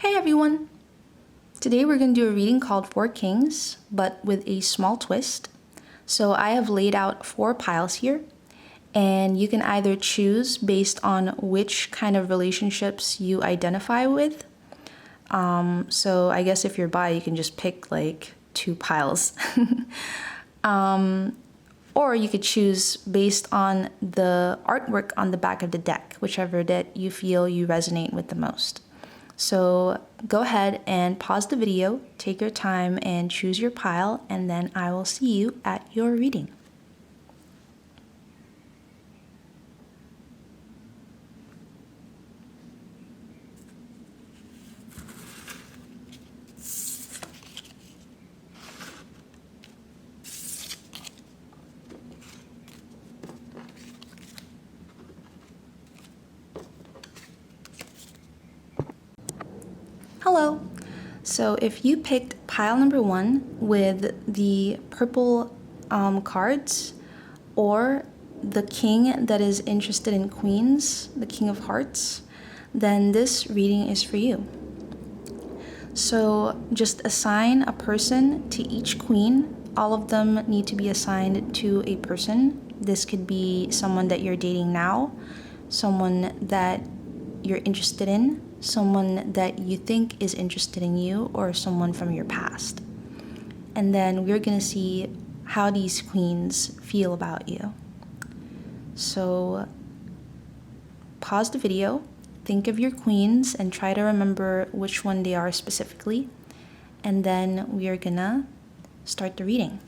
Hey everyone! Today we're going to do a reading called Four Kings, but with a small twist. So I have laid out 4 piles here, and you can either choose based on which kind of relationships you identify with. So I guess if you're bi, you can just pick like 2 piles. Or you could choose based on the artwork on the back of the deck, whichever that you feel you resonate with the most. So go ahead and pause the video, take your time and choose your pile, and then I will see you at your reading. Hello! So if you picked pile number 1 with the purple cards, or the king that is interested in queens, the King of Hearts, then this reading is for you. So just assign a person to each queen. All of them need to be assigned to a person. This could be someone that you're dating now, someone that you're interested in, someone that you think is interested in you, or someone from your past. And then we're gonna see how these queens feel about you. So pause the video, think of your queens, and try to remember which one they are specifically. And then we are gonna start the reading.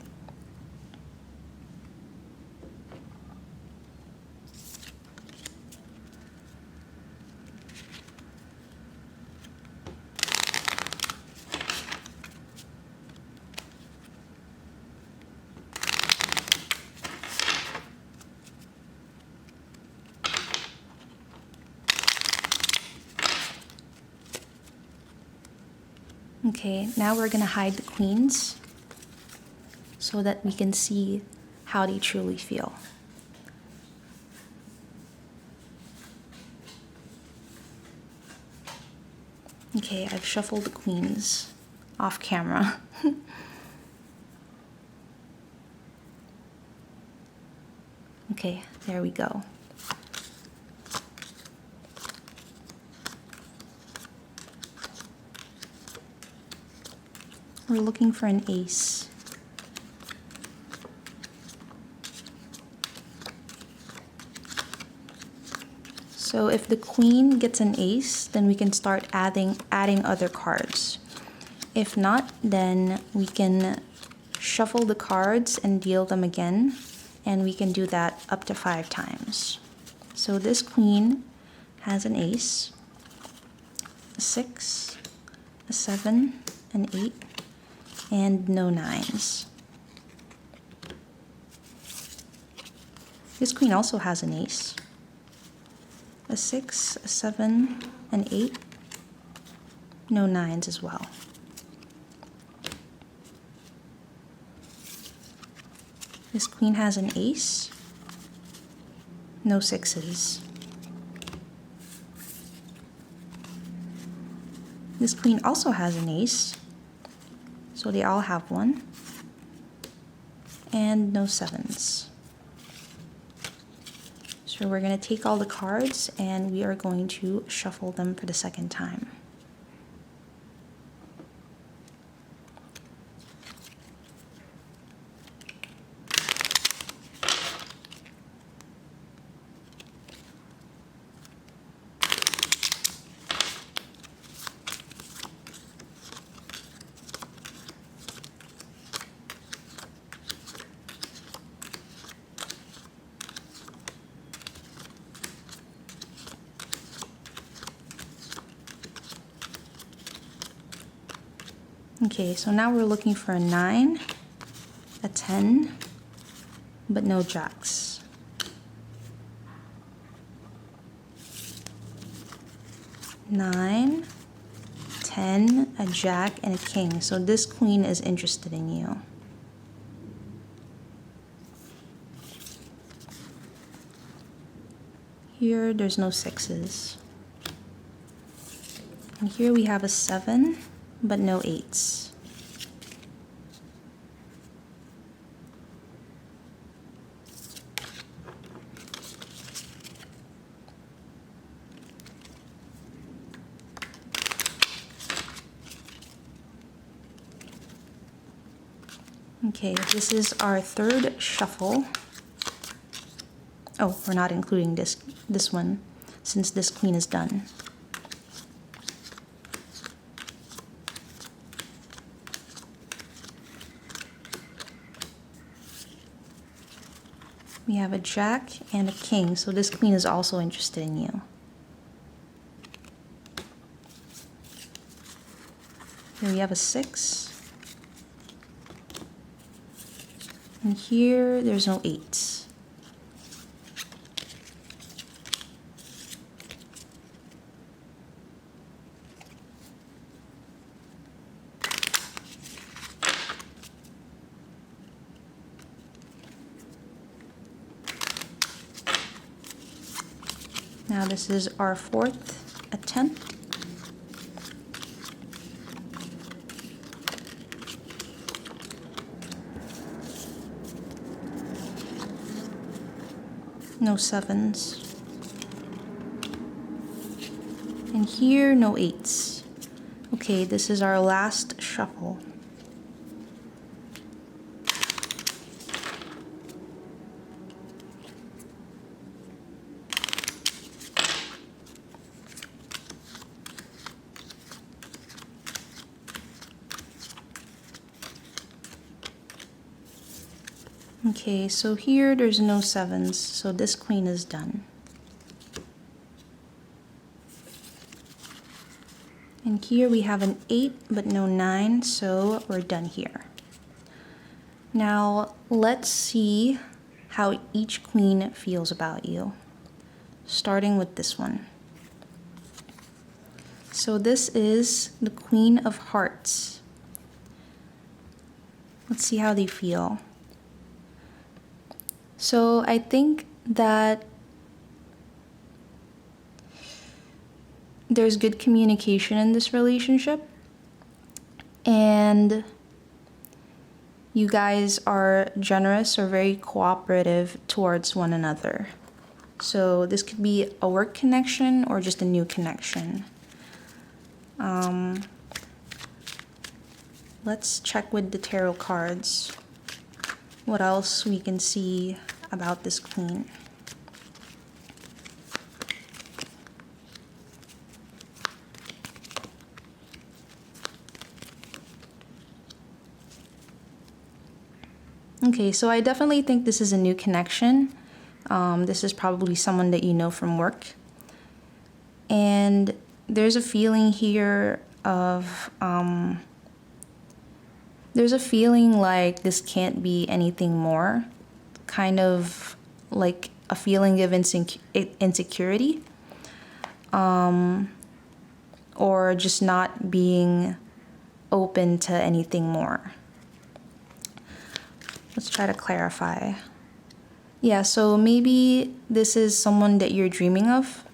Okay, now we're gonna hide the queens so that we can see how they truly feel. Okay, I've shuffled the queens off camera. Okay, there we go. We're looking for an ace. So if the queen gets an ace, then we can start adding other cards. If not, then we can shuffle the cards and deal them again, and we can do that up to 5 times. So this queen has an ace, a 6, a 7, an 8, and no 9s. This queen also has an ace, a 6, a 7, an 8, no 9s as well. This queen has an ace, no 6s. This queen also has an ace, so they all have one, and no 7s. So we're going to take all the cards and we are going to shuffle them for the second time. Okay, so now we're looking for a 9, a 10, but no jacks. Nine, 10, a jack, and a king. So this queen is interested in you. Here, there's no 6s. And here we have a 7, but no 8s. Okay, this is our 3rd shuffle. Oh, we're not including this one since this queen is done. We have a jack and a king, so this queen is also interested in you. Here we have a 6. And here, there's no 8s. Now this is our 4th attempt. No 7s. And here, no 8s. Okay, this is our last shuffle. Okay, so here there's no 7s, so this queen is done. And here we have an 8, but no 9, so we're done here. Now, let's see how each queen feels about you, starting with this one. So this is the Queen of Hearts. Let's see how they feel. So I think that there's good communication in this relationship, and you guys are generous or very cooperative towards one another. So this could be a work connection or just a new connection. Let's check with the tarot cards what else we can see about this queen. Okay, so I definitely think this is a new connection. This is probably someone that you know from work. And there's a feeling here of, there's a feeling like this can't be anything more. Kind of like a feeling of insecurity. Or just not being open to anything more. Let's try to clarify. Yeah, so maybe this is someone that you're dreaming of.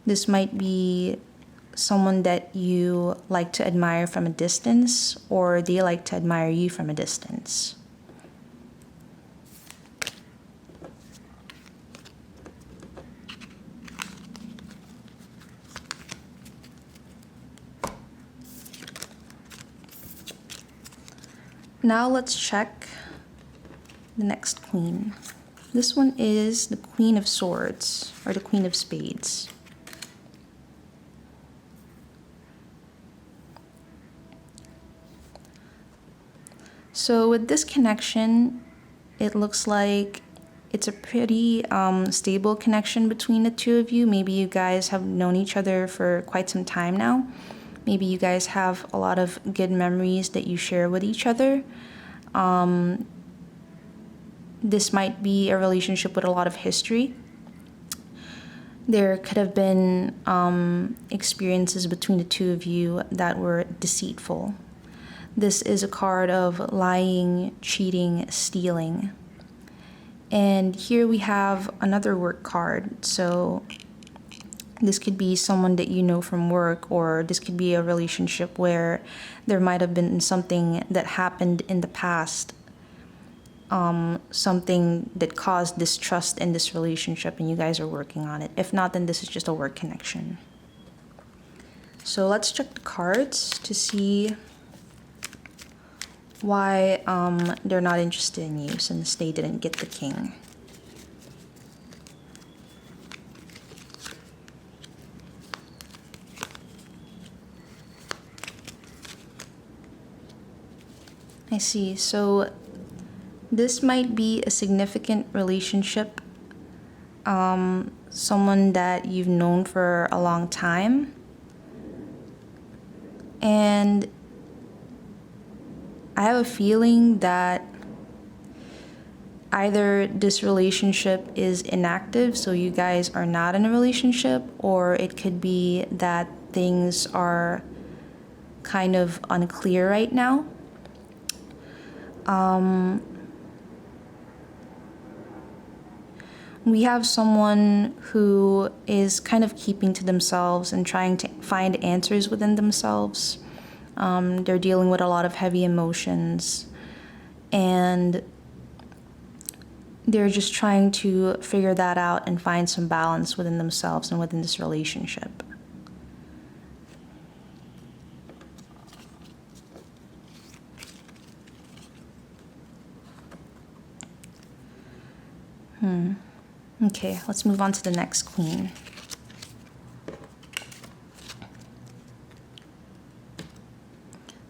This might be someone that you like to admire from a distance, or they like to admire you from a distance. Now let's check the next queen. This one is the Queen of Swords, or the Queen of Spades. So with this connection, it looks like it's a pretty stable connection between the two of you. Maybe you guys have known each other for quite some time now. Maybe you guys have a lot of good memories that you share with each other. This might be a relationship with a lot of history. There could have been experiences between the two of you that were deceitful. This is a card of lying, cheating, stealing. And here we have another work card. So This could be someone that you know from work, or this could be a relationship where there might have been something that happened in the past, something that caused distrust in this relationship, and you guys are working on it. If not, then this is just a work connection. So let's check the cards to see why they're not interested in you, since they didn't get the king. I see. So this might be a significant relationship, someone that you've known for a long time. And I have a feeling that either this relationship is inactive, so you guys are not in a relationship, or it could be that things are kind of unclear right now. We have someone who is kind of keeping to themselves and trying to find answers within themselves. They're dealing with a lot of heavy emotions, and they're just trying to figure that out and find some balance within themselves and within this relationship. Okay, let's move on to the next queen.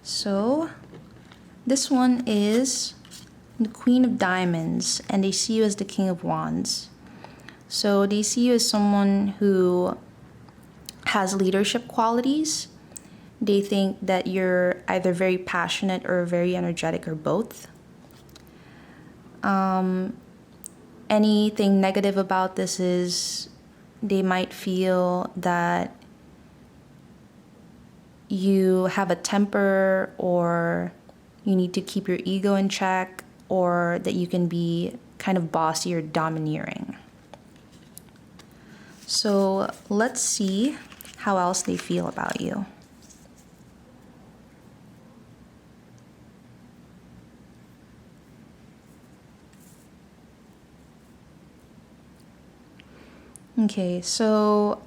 So, this one is the Queen of Diamonds, and they see you as the King of Wands. So they see you as someone who has leadership qualities. They think that you're either very passionate or very energetic, or both. Anything negative about this is they might feel that you have a temper, or you need to keep your ego in check, or that you can be kind of bossy or domineering. So let's see how else they feel about you. Okay, so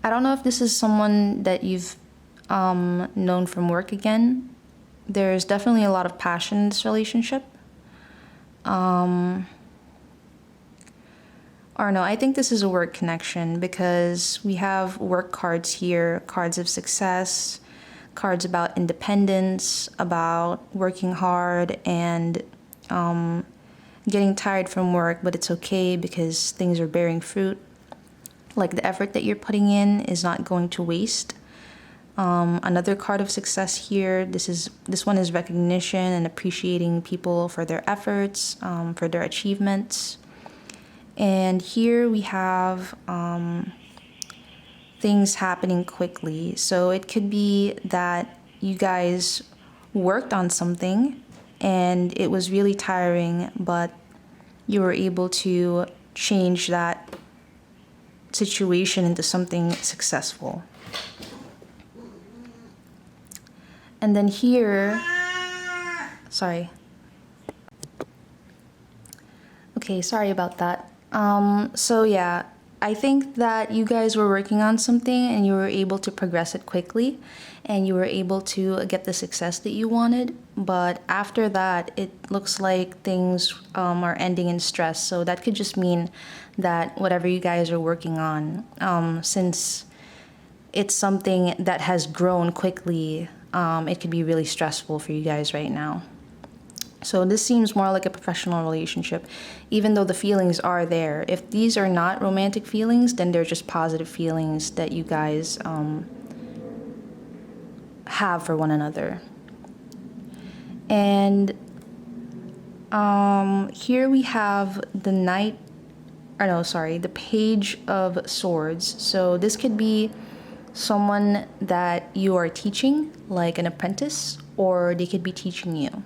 I don't know if this is someone that you've known from work again. There's definitely a lot of passion in this relationship. Or no, I think this is a work connection, because we have work cards here, cards of success, cards about independence, about working hard and getting tired from work, but it's okay because things are bearing fruit. Like, the effort that you're putting in is not going to waste. Another card of success here, this one is recognition and appreciating people for their efforts, for their achievements. And here we have things happening quickly. So it could be that you guys worked on something and it was really tiring, but you were able to change that situation into something successful. And then here, sorry. Okay, sorry about that. So yeah, I think that you guys were working on something and you were able to progress it quickly and you were able to get the success that you wanted. But after that, it looks like things are ending in stress. So that could just mean that whatever you guys are working on, since it's something that has grown quickly, it could be really stressful for you guys right now. So this seems more like a professional relationship, even though the feelings are there. If these are not romantic feelings, then they're just positive feelings that you guys have for one another. And here we have the Page of Swords. So this could be someone that you are teaching, like an apprentice, or they could be teaching you.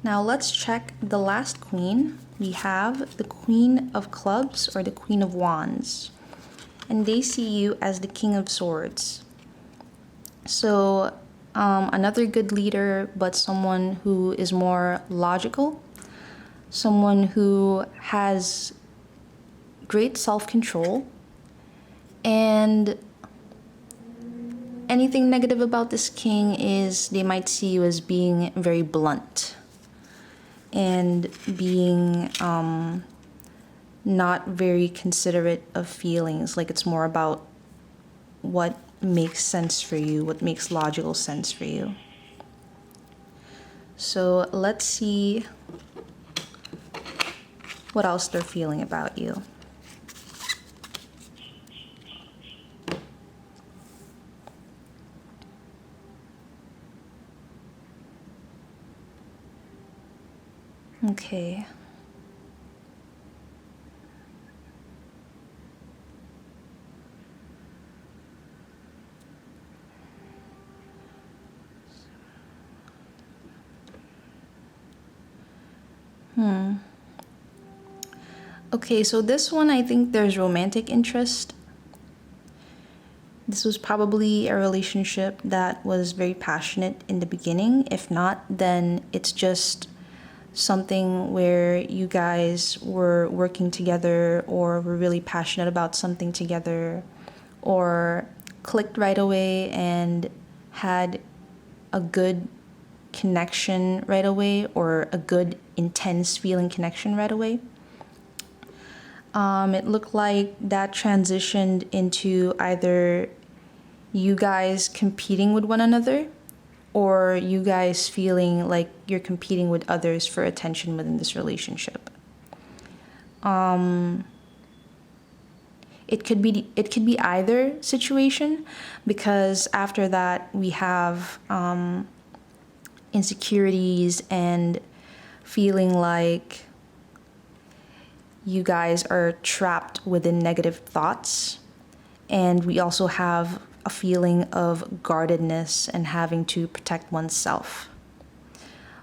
Now let's check the last queen. We have the Queen of Clubs or the Queen of Wands. And they see you as the King of Swords. So another good leader, but someone who is more logical. Someone who has great self-control. And anything negative about this king is they might see you as being very blunt. And being not very considerate of feelings. Like it's more about what makes sense for you, what makes logical sense for you. So let's see what else they're feeling about you. Okay. Okay, so this one, I think there's romantic interest. This was probably a relationship that was very passionate in the beginning. If not, then it's just something where you guys were working together or were really passionate about something together or clicked right away and had a good connection right away or a good intense feeling connection right away. It looked like that transitioned into either you guys competing with one another or you guys feeling like you're competing with others for attention within this relationship. It could be either situation, because after that we have insecurities and feeling like you guys are trapped within negative thoughts, and we also have a feeling of guardedness and having to protect oneself.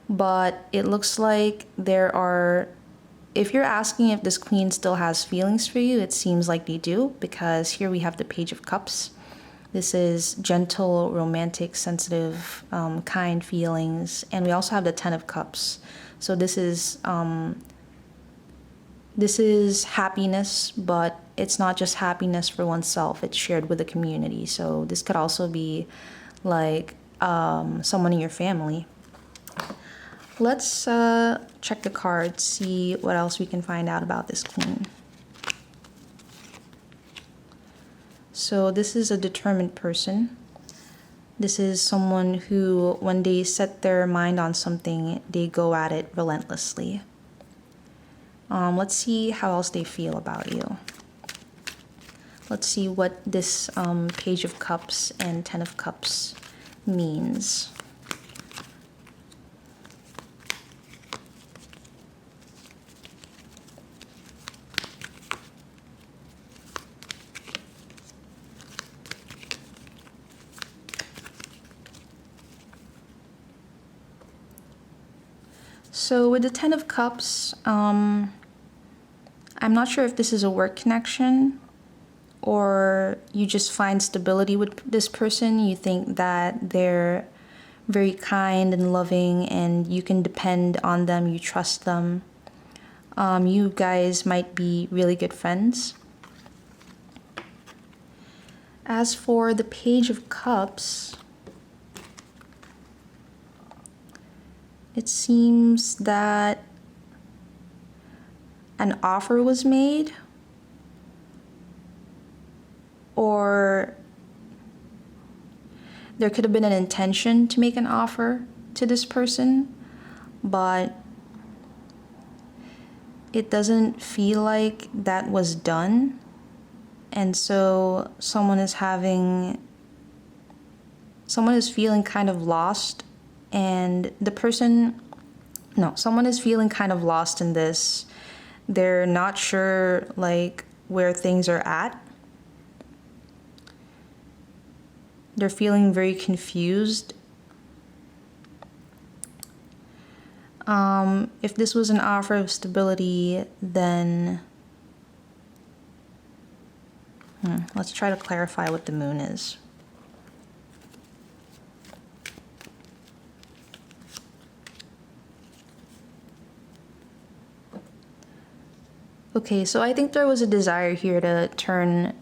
But it looks like there are, if you're asking if this queen still has feelings for you, it seems like they do, because here we have the Page of Cups. This is gentle, romantic, sensitive, kind feelings. And we also have the Ten of Cups. So this is happiness, but it's not just happiness for oneself. It's shared with the community. So this could also be like someone in your family. Let's check the cards, see what else we can find out about this queen. So this is a determined person. This is someone who, when they set their mind on something, they go at it relentlessly. Let's see how else they feel about you. Let's see what this Page of Cups and Ten of Cups means. So with the Ten of Cups, I'm not sure if this is a work connection or you just find stability with this person. You think that they're very kind and loving and you can depend on them, you trust them. You guys might be really good friends. As for the Page of Cups, it seems that an offer was made, or there could have been an intention to make an offer to this person, but it doesn't feel like that was done. And so someone is feeling kind of lost, and someone is feeling kind of lost in this, They're not sure like where things are at. They're feeling very confused. If this was an offer of stability, then let's try to clarify what the moon is. Okay, so I think there was a desire here to turn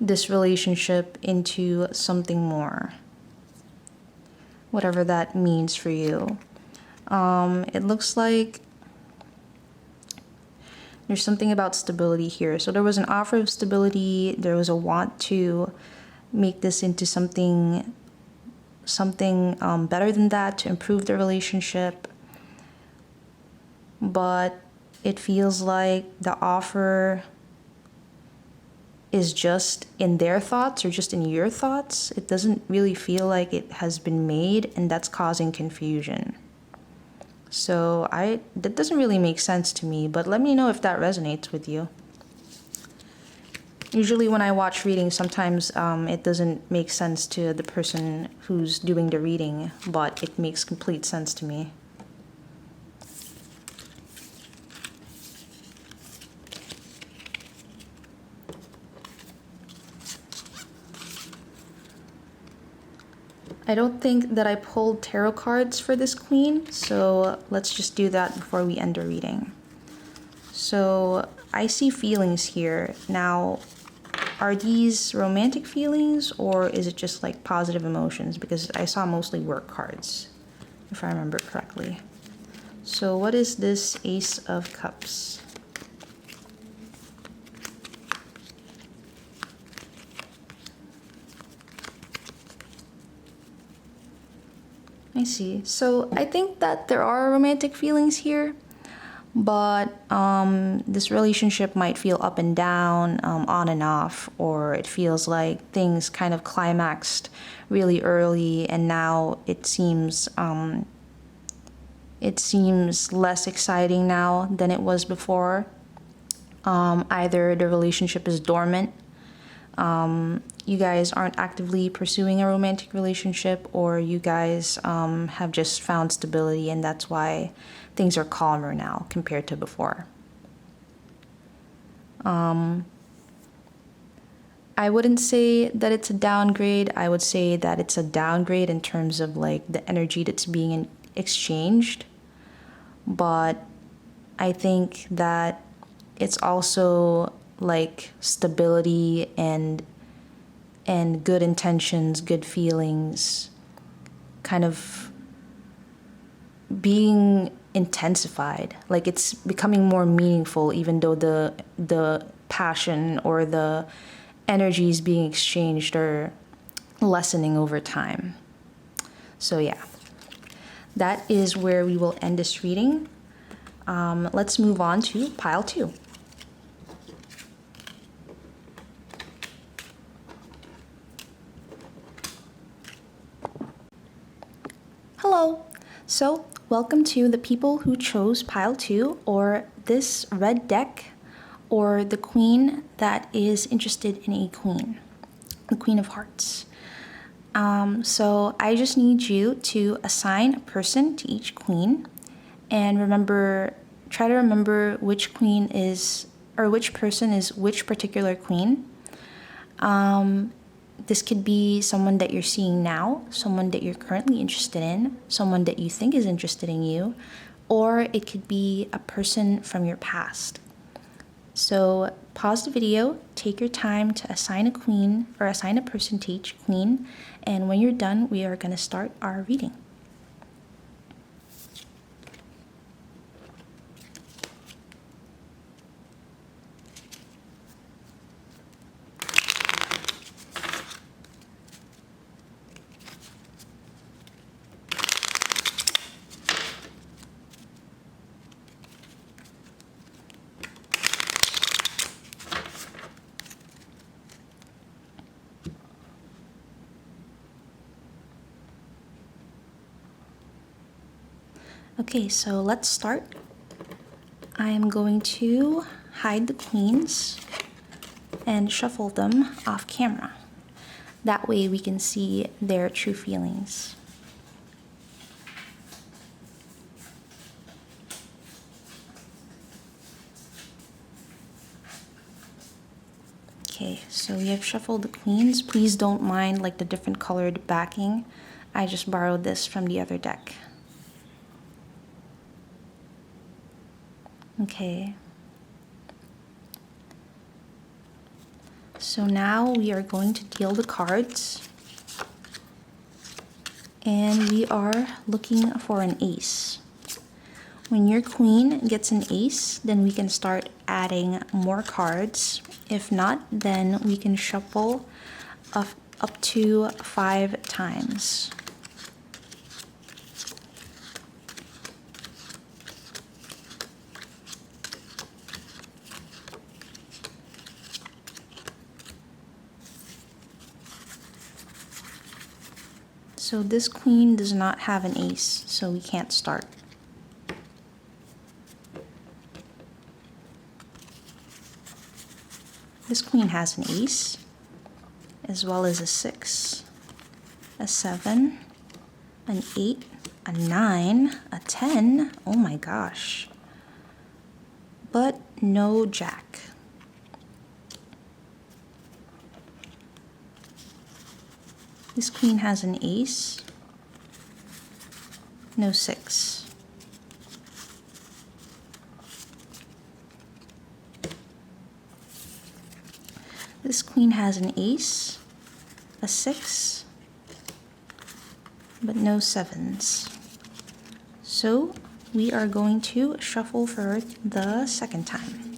this relationship into something more, whatever that means for you. It looks like there's something about stability here. So there was an offer of stability. There was a want to make this into something better than that, to improve the relationship. But it feels like the offer is just in their thoughts or just in your thoughts. It doesn't really feel like it has been made, and that's causing confusion. So that doesn't really make sense to me, but let me know if that resonates with you. Usually when I watch readings, sometimes it doesn't make sense to the person who's doing the reading, but it makes complete sense to me. I don't think that I pulled tarot cards for this queen, so let's just do that before we end the reading. So I see feelings here. Now, are these romantic feelings or is it just like positive emotions? Because I saw mostly work cards, if I remember correctly. So what is this Ace of Cups? I see. So I think that there are romantic feelings here, but this relationship might feel up and down, on and off, or it feels like things kind of climaxed really early, and now it seems less exciting now than it was before. Either the relationship is dormant, you guys aren't actively pursuing a romantic relationship, or you guys have just found stability, and that's why things are calmer now compared to before. I wouldn't say that it's a downgrade. I would say that it's a downgrade in terms of like the energy that's being exchanged. But I think that it's also like stability and good intentions, good feelings kind of being intensified. Like it's becoming more meaningful, even though the passion or the energies being exchanged are lessening over time. So yeah, that is where we will end this reading. Let's move on to pile 2. Hello! So, welcome to the people who chose pile 2, or this red deck, or the queen that is interested in a queen, the Queen of Hearts. So I just need you to assign a person to each queen, and try to remember which queen is, or which person is which particular queen. This could be someone that you're seeing now, someone that you're currently interested in, someone that you think is interested in you, or it could be a person from your past. So pause the video, take your time to assign a queen or assign a person to each queen, and when you're done, we are going to start our reading. Okay, so let's start. I am going to hide the queens and shuffle them off camera. That way we can see their true feelings. Okay, so we have shuffled the queens. Please don't mind like the different colored backing. I just borrowed this from the other deck. Okay. So now we are going to deal the cards. And we are looking for an ace. When your queen gets an ace, then we can start adding more cards. If not, then we can shuffle up to 5 times. So this queen does not have an ace, so we can't start. This queen has an ace, as well as a 6, a 7, an 8, a 9, a 10, oh my gosh, but no jack. This queen has an ace, no 6. This queen has an ace, a 6, but no 7s. So we are going to shuffle for the second time.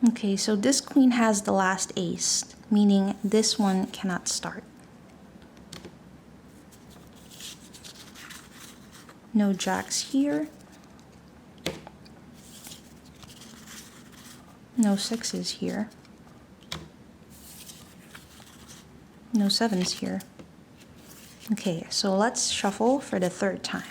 Okay, so this queen has the last ace, meaning this one cannot start. No jacks here. No 6s here. No 7s here. Okay, so let's shuffle for the third time.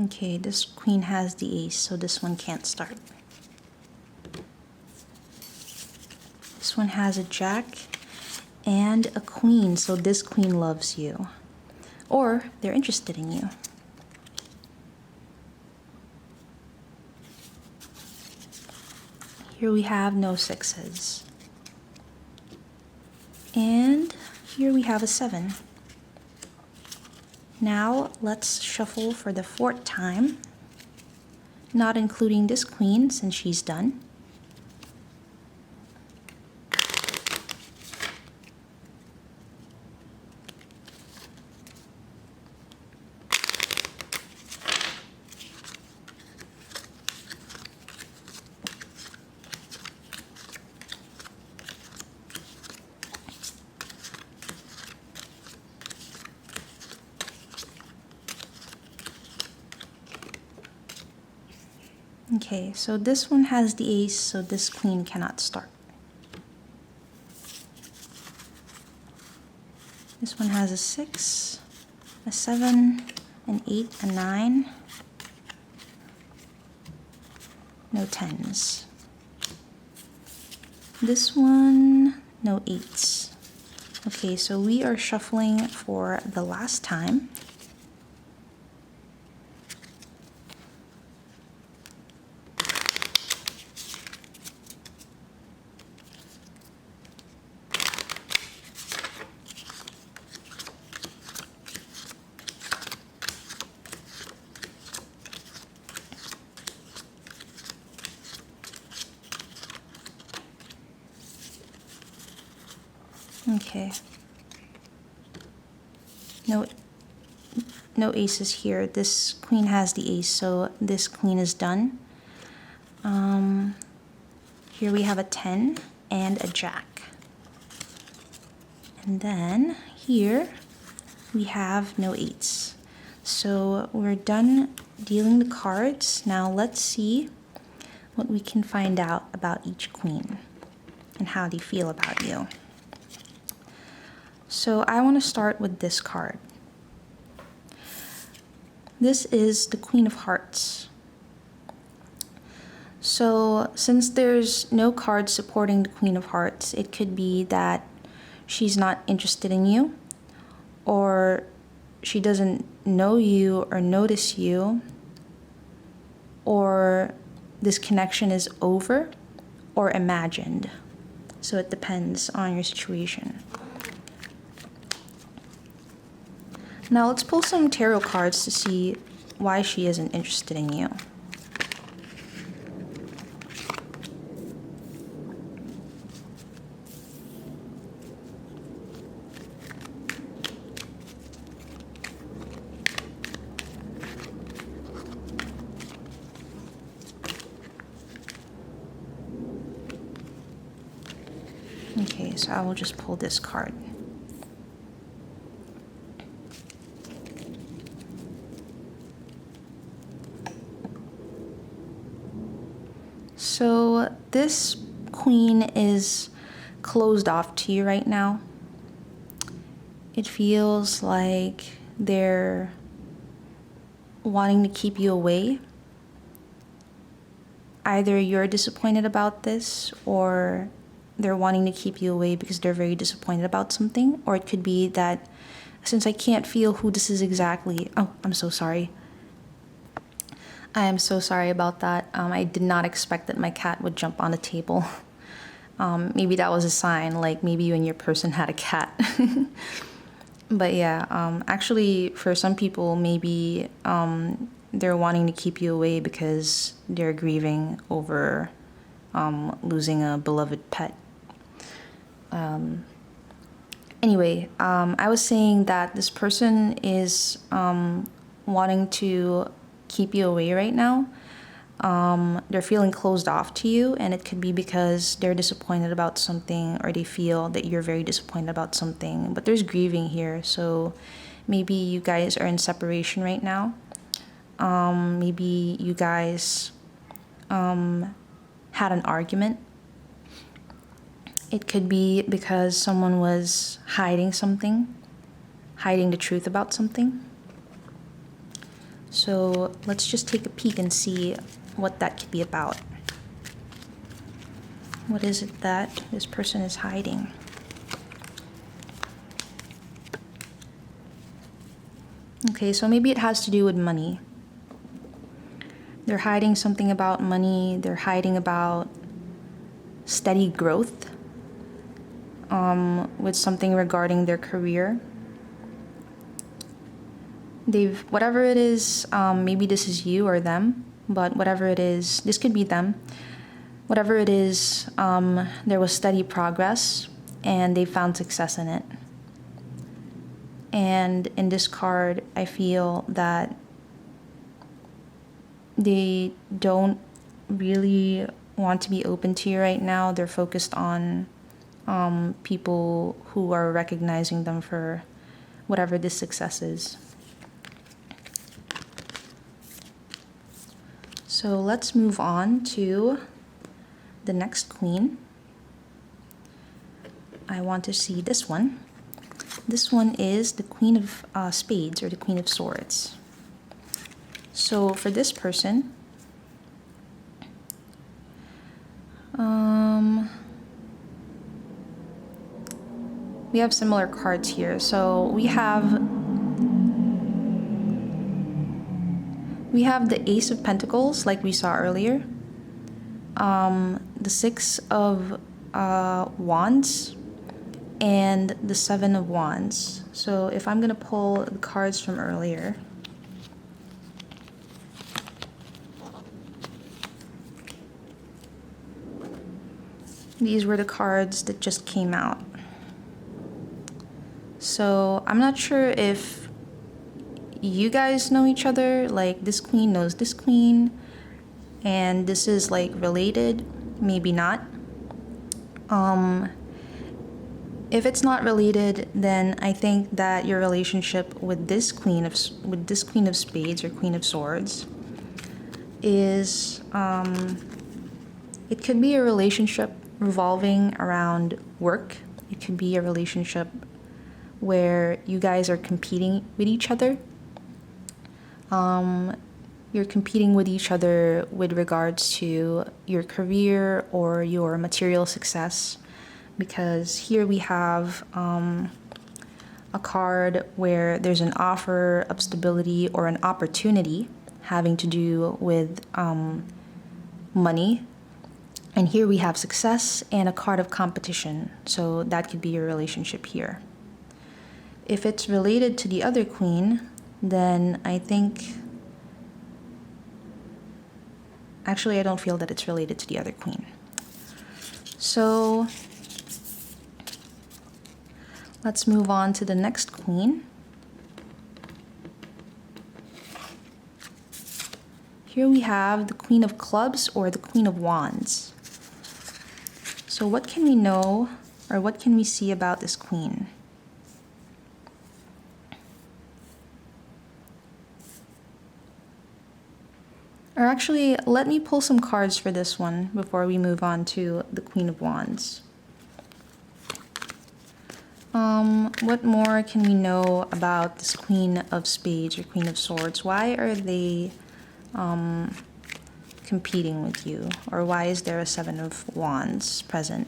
Okay, this queen has the ace, so this one can't start. This one has a jack and a queen, so this queen loves you. Or they're interested in you. Here we have no 6s. And here we have a 7. Now let's shuffle for the 4th time, not including this queen since she's done. Okay, so this one has the ace, so this queen cannot start. This one has a 6, a 7, an 8, a 9, no 10s. This one, no eights. Okay, so we are shuffling for the last time. Okay. No aces here. This queen has the ace, so this queen is done. Here we have a 10 and a jack. And then here we have no eights. So we're done dealing the cards. Now let's see what we can find out about each queen and how they feel about you. So I want to start with this card. This is the Queen of Hearts. So since there's no card supporting the Queen of Hearts, it could be that she's not interested in you, or she doesn't know you or notice you, or this connection is over or imagined. So it depends on your situation. Now let's pull some tarot cards to see why she isn't interested in you. Okay, so I will just pull this card. So this queen is closed off to you right now. It feels like they're wanting to keep you away. Either you're disappointed about this, or they're wanting to keep you away because they're very disappointed about something. Or it could be that since I can't feel who this is exactly... Oh, I'm so sorry. I am so sorry about that. I did not expect that my cat would jump on the table. Maybe that was a sign, like maybe you and your person had a cat. But yeah, actually for some people, maybe they're wanting to keep you away because they're grieving over losing a beloved pet. Anyway, I was saying that this person is wanting to keep you away right now. They're feeling closed off to you, and it could be because they're disappointed about something, or they feel that you're very disappointed about something. But there's grieving here, so maybe you guys are in separation right now. Maybe you guys had an argument. It could be because someone was hiding something, hiding the truth about something. So let's just take a peek and see what that could be about. What is it that this person is hiding? Okay, so maybe it has to do with money. They're hiding something about money. They're hiding about steady growth with something regarding their career. Whatever it is, maybe this is you or them, but whatever it is, this could be them. Whatever it is, there was steady progress and they found success in it. And in this card, I feel that they don't really want to be open to you right now. They're focused on people who are recognizing them for whatever this success is. So let's move on to the next queen. I want to see this one. This one is the Queen of Spades, or the Queen of Swords. So for this person, we have similar cards here. So we have the Ace of Pentacles, like we saw earlier. The Six of Wands and the Seven of Wands. So if I'm gonna pull the cards from earlier, these were the cards that just came out. So I'm not sure if you guys know each other, like this queen knows this queen, and this is like related, maybe not. If it's not related, then I think that your relationship with this queen of spades or queen of swords is it could be a relationship revolving around work. It could be a relationship where you guys are competing with each other. You're competing with each other with regards to your career or your material success, because here we have a card where there's an offer of stability or an opportunity having to do with money. And here we have success and a card of competition. So that could be your relationship here. If it's related to the other queen, then I think... Actually, I don't feel that it's related to the other queen. So let's move on to the next queen. Here we have the Queen of Clubs or the Queen of Wands. So what can we know or what can we see about this queen? Or actually, let me pull some cards for this one before we move on to the Queen of Wands. What more can we know about this Queen of Spades or Queen of Swords? Why are they competing with you? Or why is there a Seven of Wands present?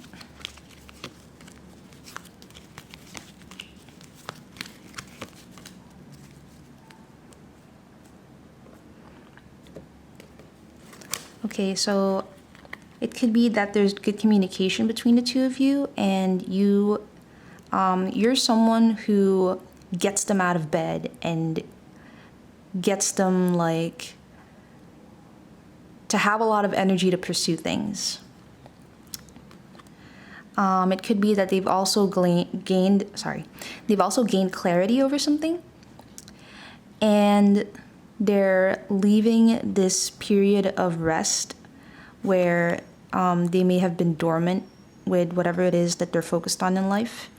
Okay, so it could be that there's good communication between the two of you, and you're someone who gets them out of bed and gets them like to have a lot of energy to pursue things. It could be that they've also gained clarity over something, and they're leaving this period of rest where they may have been dormant with whatever it is that they're focused on in life,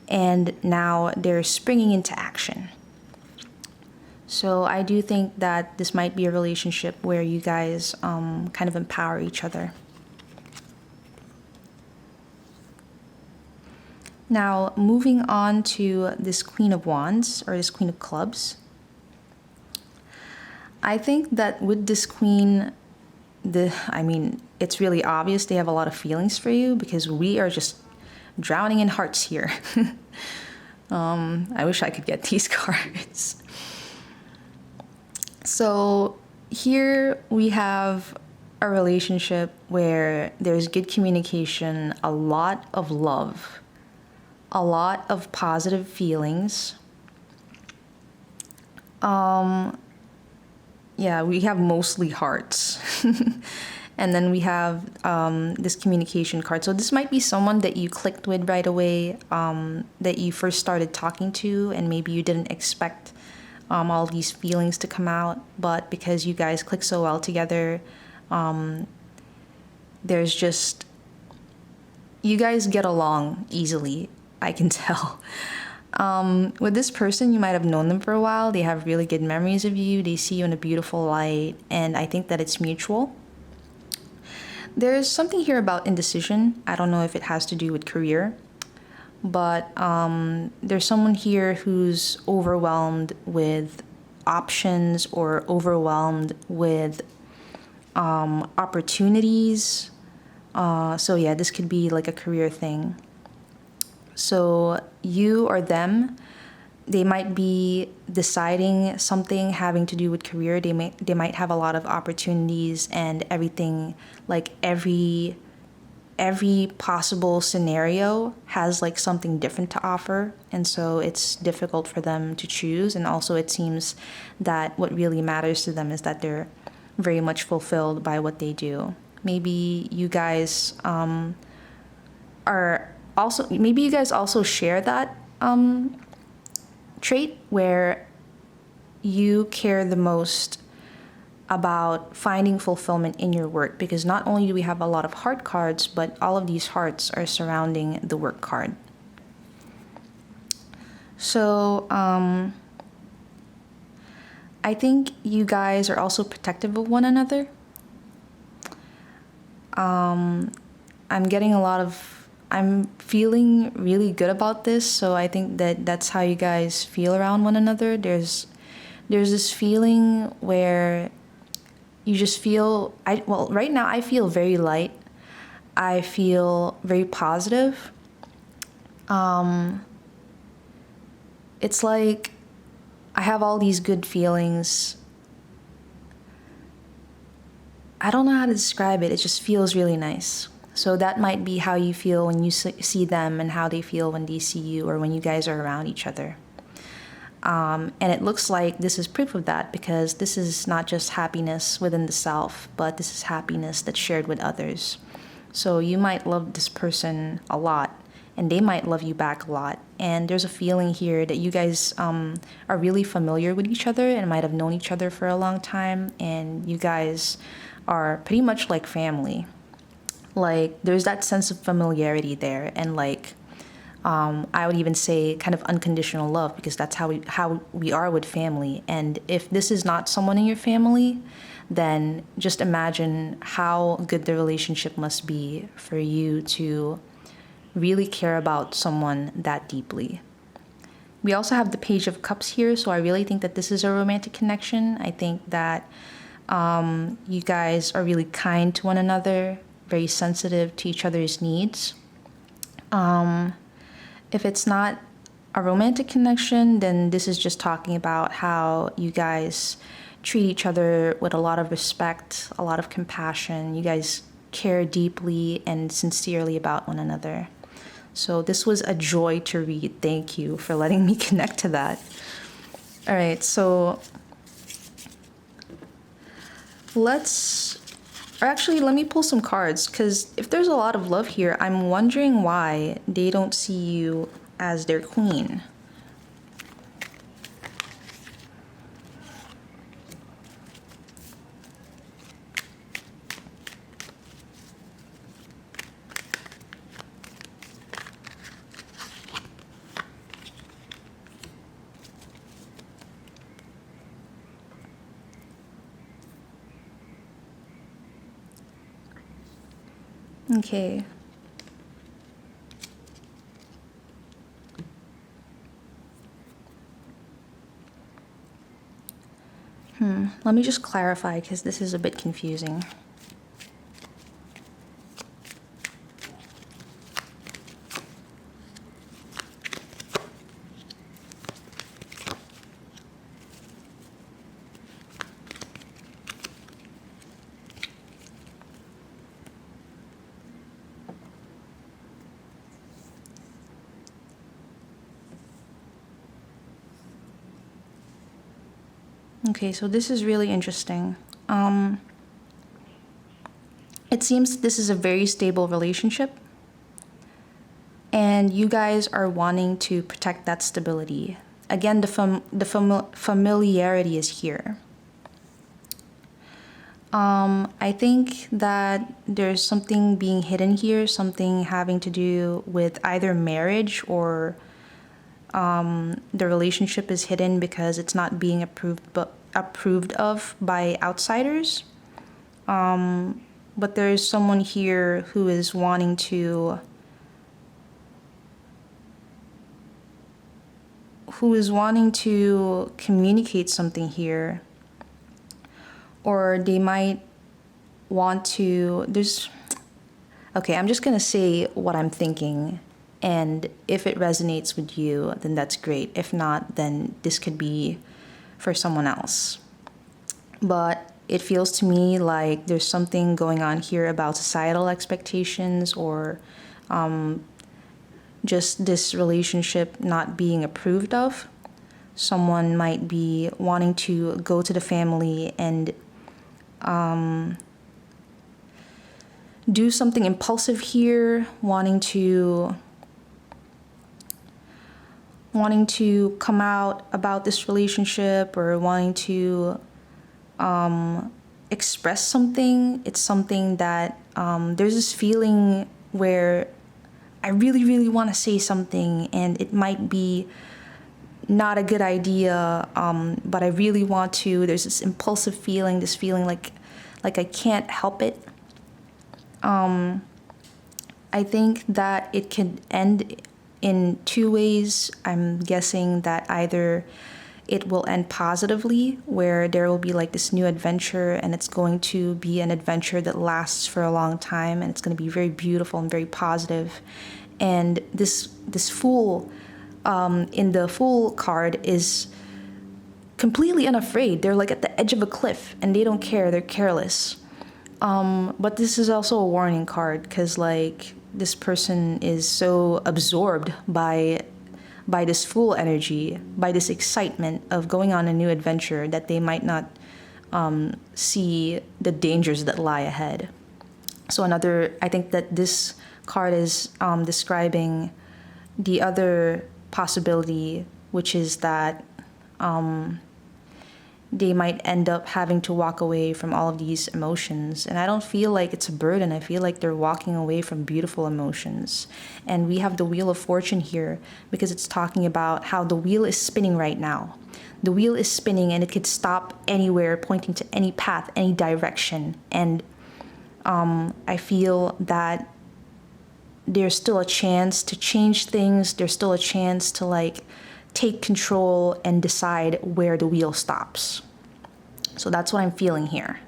and now they're springing into action. So I do think that this might be a relationship where you guys kind of empower each other. Now, moving on to this Queen of Wands or this Queen of Clubs. I think that with this queen, it's really obvious they have a lot of feelings for you, because we are just drowning in hearts here. I wish I could get these cards. So here we have a relationship where there's good communication, a lot of love, a lot of positive feelings. Yeah, we have mostly hearts. And then we have this communication card. So this might be someone that you clicked with right away, that you first started talking to, and maybe you didn't expect all these feelings to come out. But because you guys click so well together, there's just... You guys get along easily, I can tell. With this person, you might have known them for a while. They have really good memories of you. They see you in a beautiful light, and I think that it's mutual. There's something here about indecision. I don't know if it has to do with career, but there's someone here who's overwhelmed with options or overwhelmed with opportunities. So yeah, this could be like a career thing. So you or them, they might be deciding something having to do with career. They might have a lot of opportunities and everything, like every possible scenario has like something different to offer, and so it's difficult for them to choose. And also it seems that what really matters to them is that they're very much fulfilled by what they do. Maybe you guys also share that trait where you care the most about finding fulfillment in your work, because not only do we have a lot of heart cards, but all of these hearts are surrounding the work card. So I think you guys are also protective of one another. I'm feeling really good about this, so I think that that's how you guys feel around one another. There's this feeling where you just feel, right now I feel very light. I feel very positive. It's like I have all these good feelings. I don't know how to describe it. It just feels really nice. So that might be how you feel when you see them, and how they feel when they see you, or when you guys are around each other. And it looks like this is proof of that, because this is not just happiness within the self, but this is happiness that's shared with others. So you might love this person a lot, and they might love you back a lot. And there's a feeling here that you guys are really familiar with each other and might have known each other for a long time, and you guys are pretty much like family. Like, there's that sense of familiarity there, and like I would even say kind of unconditional love, because that's how we are with family. And if this is not someone in your family, then just imagine how good the relationship must be for you to really care about someone that deeply. We also have the Page of Cups here, so I really think that this is a romantic connection. I think that you guys are really kind to one another, very sensitive to each other's needs. If it's not a romantic connection, then this is just talking about how you guys treat each other with a lot of respect, a lot of compassion. You guys care deeply and sincerely about one another. So this was a joy to read. Thank you for letting me connect to that. All right, so let me pull some cards, because if there's a lot of love here, I'm wondering why they don't see you as their queen. Okay. Let me just clarify, because this is a bit confusing. Okay, so this is really interesting. It seems this is a very stable relationship, and you guys are wanting to protect that stability. Again, the familiarity is here. I think that there's something being hidden here, something having to do with either marriage, or the relationship is hidden because it's not being approved of by outsiders. But there's someone here who is wanting to communicate something here, or they might want to. Okay, I'm just gonna say what I'm thinking, And if it resonates with you, then that's great. If not, then this could be for someone else. But it feels to me like there's something going on here about societal expectations, or just this relationship not being approved of. Someone might be wanting to go to the family and do something impulsive here, wanting to come out about this relationship, or wanting to express something. It's something that there's this feeling where I really, really want to say something, and it might be not a good idea, but I really want to. There's this impulsive feeling, this feeling like I can't help it. I think that it could end in two ways. I'm guessing that either it will end positively, where there will be like this new adventure, and it's going to be an adventure that lasts for a long time, and it's going to be very beautiful and very positive. And this Fool in the Fool card is completely unafraid. They're like at the edge of a cliff, and they don't care. They're careless. But this is also a warning card, because like this person is so absorbed by this Fool energy, by this excitement of going on a new adventure, that they might not see the dangers that lie ahead. So I think that this card is describing the other possibility, which is that they might end up having to walk away from all of these emotions. And I don't feel like it's a burden. I feel like they're walking away from beautiful emotions. And we have the Wheel of Fortune here, because it's talking about how the wheel is spinning right now. The wheel is spinning, and it could stop anywhere, pointing to any path, any direction. And I feel that there's still a chance to change things. There's still a chance to like take control and decide where the wheel stops. So that's what I'm feeling here.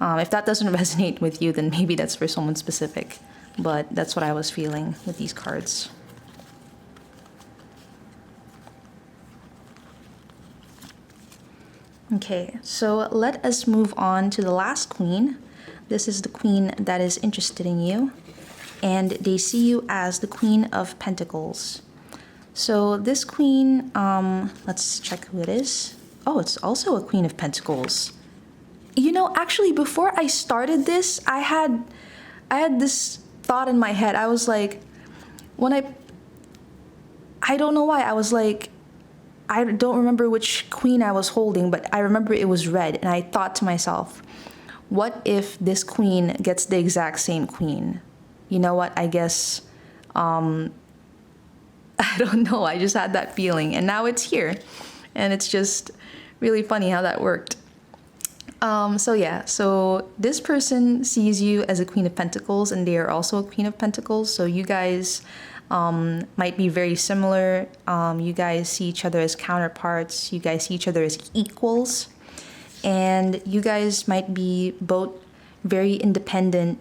If that doesn't resonate with you, then maybe that's for someone specific. But that's what I was feeling with these cards. Okay, so let us move on to the last queen. This is the queen that is interested in you, and they see you as the Queen of Pentacles. So this queen, let's check who it is. Oh, it's also a Queen of Pentacles. You know, actually, before I started this, I had this thought in my head. I was like, I don't know why, I was like, I don't remember which queen I was holding, but I remember it was red, and I thought to myself, what if this queen gets the exact same queen? You know what, I guess, I don't know, I just had that feeling, and now it's here, and it's just really funny how that worked. So this person sees you as a Queen of Pentacles, and they are also a Queen of Pentacles, so you guys might be very similar. You guys see each other as counterparts, you guys see each other as equals, and you guys might be both very independent,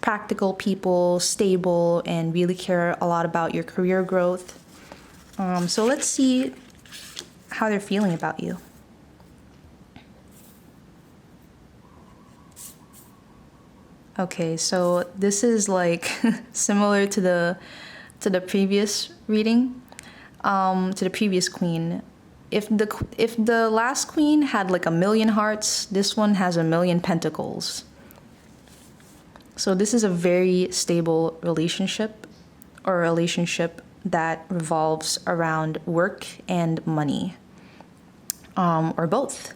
practical people, stable, and really care a lot about your career growth. So let's see how they're feeling about you. Okay, so this is like similar to the previous reading, to the previous queen. If the last queen had like 1,000,000 hearts, this one has 1,000,000 pentacles. So this is a very stable relationship, or a relationship that revolves around work and money, or both.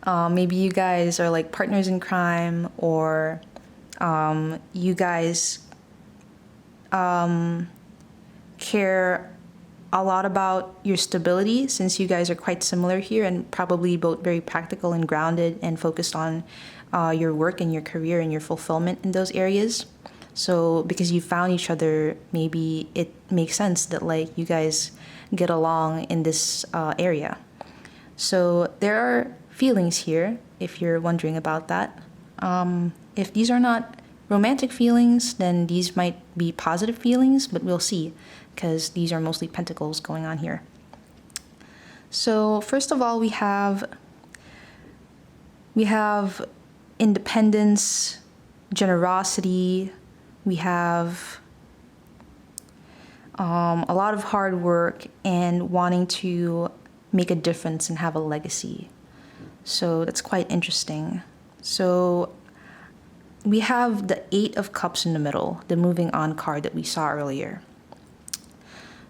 Maybe you guys are like partners in crime, or you guys care a lot about your stability, since you guys are quite similar here, and probably both very practical and grounded and focused on your work and your career and your fulfillment in those areas. So because you found each other, maybe it makes sense that like you guys get along in this area. So there are feelings here, if you're wondering about that. If these are not romantic feelings, then these might be positive feelings, but we'll see, because these are mostly pentacles going on here. So first of all, we have independence, generosity, we have a lot of hard work and wanting to make a difference and have a legacy. So that's quite interesting. So we have the Eight of Cups in the middle, the moving on card that we saw earlier.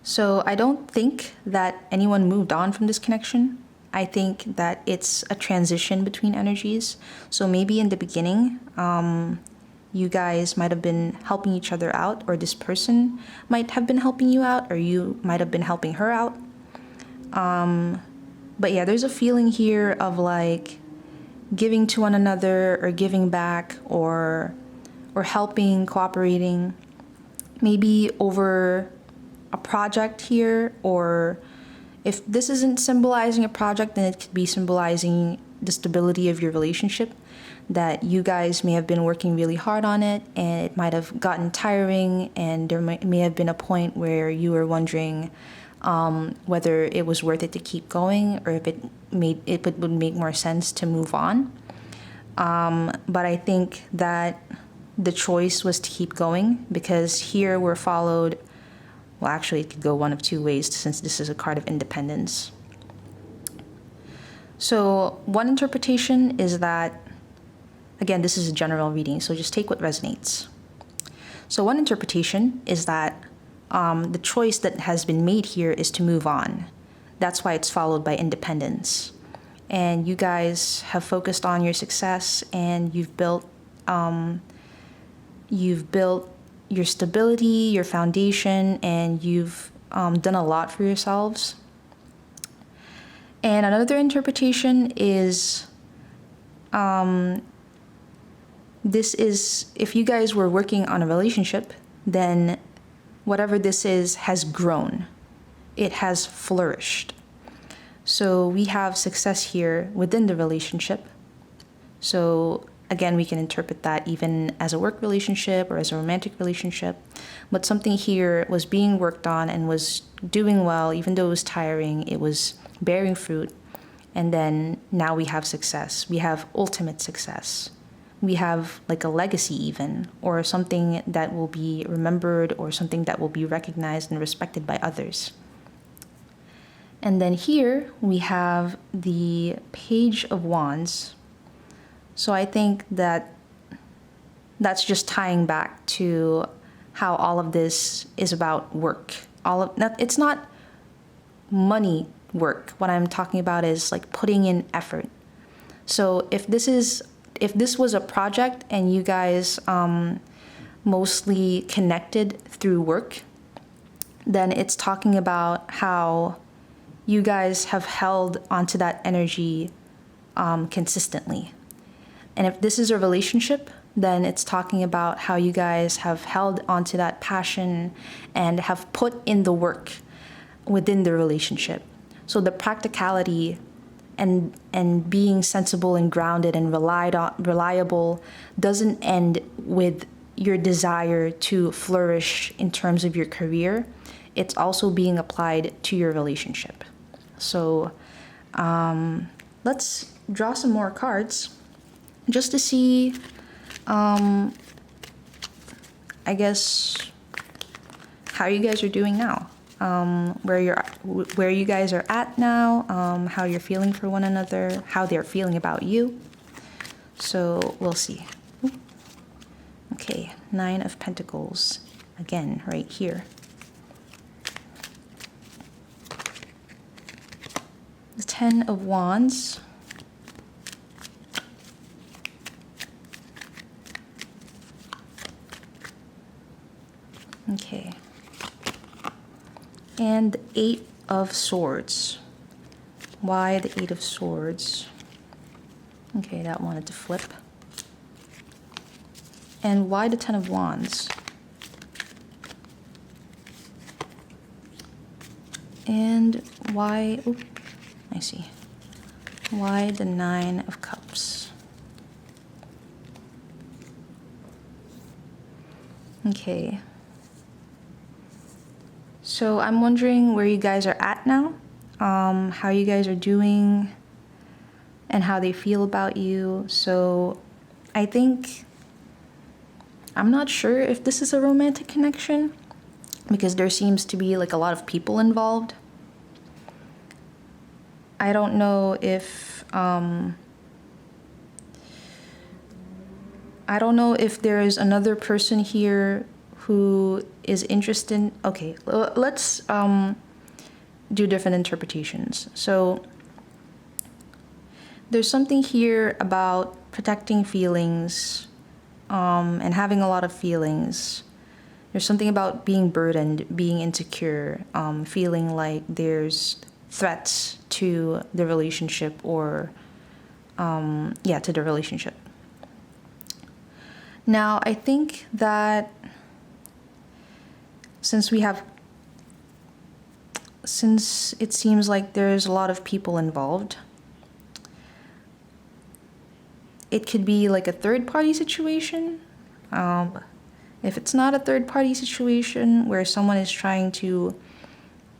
So I don't think that anyone moved on from this connection. I think that it's a transition between energies. So maybe in the beginning, you guys might have been helping each other out, or this person might have been helping you out, or you might have been helping her out. But yeah, there's a feeling here of like giving to one another, or giving back, or helping, cooperating, maybe over a project here. Or if this isn't symbolizing a project, then it could be symbolizing the stability of your relationship, that you guys may have been working really hard on it and it might have gotten tiring, and there may have been a point where you were wondering whether it was worth it to keep going, or if it would make more sense to move on. But I think that the choice was to keep going, because here we're followed, well, actually it could go one of two ways, since this is a card of independence. So one interpretation is that, again, this is a general reading, so just take what resonates. So one interpretation is that the choice that has been made here is to move on. That's why it's followed by independence. And you guys have focused on your success, and you've built your stability, your foundation, and you've done a lot for yourselves. And another interpretation is this is, if you guys were working on a relationship, then whatever this is has grown. It has flourished. So we have success here within the relationship. So again, we can interpret that even as a work relationship or as a romantic relationship. But something here was being worked on and was doing well, even though it was tiring, it was bearing fruit. And then now we have success. We have ultimate success. We have like a legacy even, or something that will be remembered, or something that will be recognized and respected by others. And then here we have the Page of Wands. So I think that that's just tying back to how all of this is about work. It's not money work. What I'm talking about is like putting in effort. So if this was a project and you guys mostly connected through work, then it's talking about how you guys have held onto that energy consistently. And if this is a relationship, then it's talking about how you guys have held onto that passion and have put in the work within the relationship. So the practicality and being sensible and grounded and reliable doesn't end with your desire to flourish in terms of your career. It's also being applied to your relationship. So let's draw some more cards just to see, I guess, how you guys are doing now. Where you guys are at now, how you're feeling for one another, how they're feeling about you. So we'll see. Okay, Nine of Pentacles, again, right here. The Ten of Wands. Okay. And the Eight of Swords. Why the Eight of Swords? Okay, that wanted to flip. And why the Ten of Wands? And why, oh, I see. Why the Nine of Cups? Okay. So I'm wondering where you guys are at now, how you guys are doing, and how they feel about you. So I think, I'm not sure if this is a romantic connection because there seems to be like a lot of people involved. I don't know if there's another person here who is interested. Okay, let's do different interpretations. So there's something here about protecting feelings and having a lot of feelings. There's something about being burdened, being insecure, feeling like there's threats to the relationship or, to the relationship. Now, I think that since it seems like there's a lot of people involved, it could be like a third-party situation. If it's not a third-party situation where someone is trying to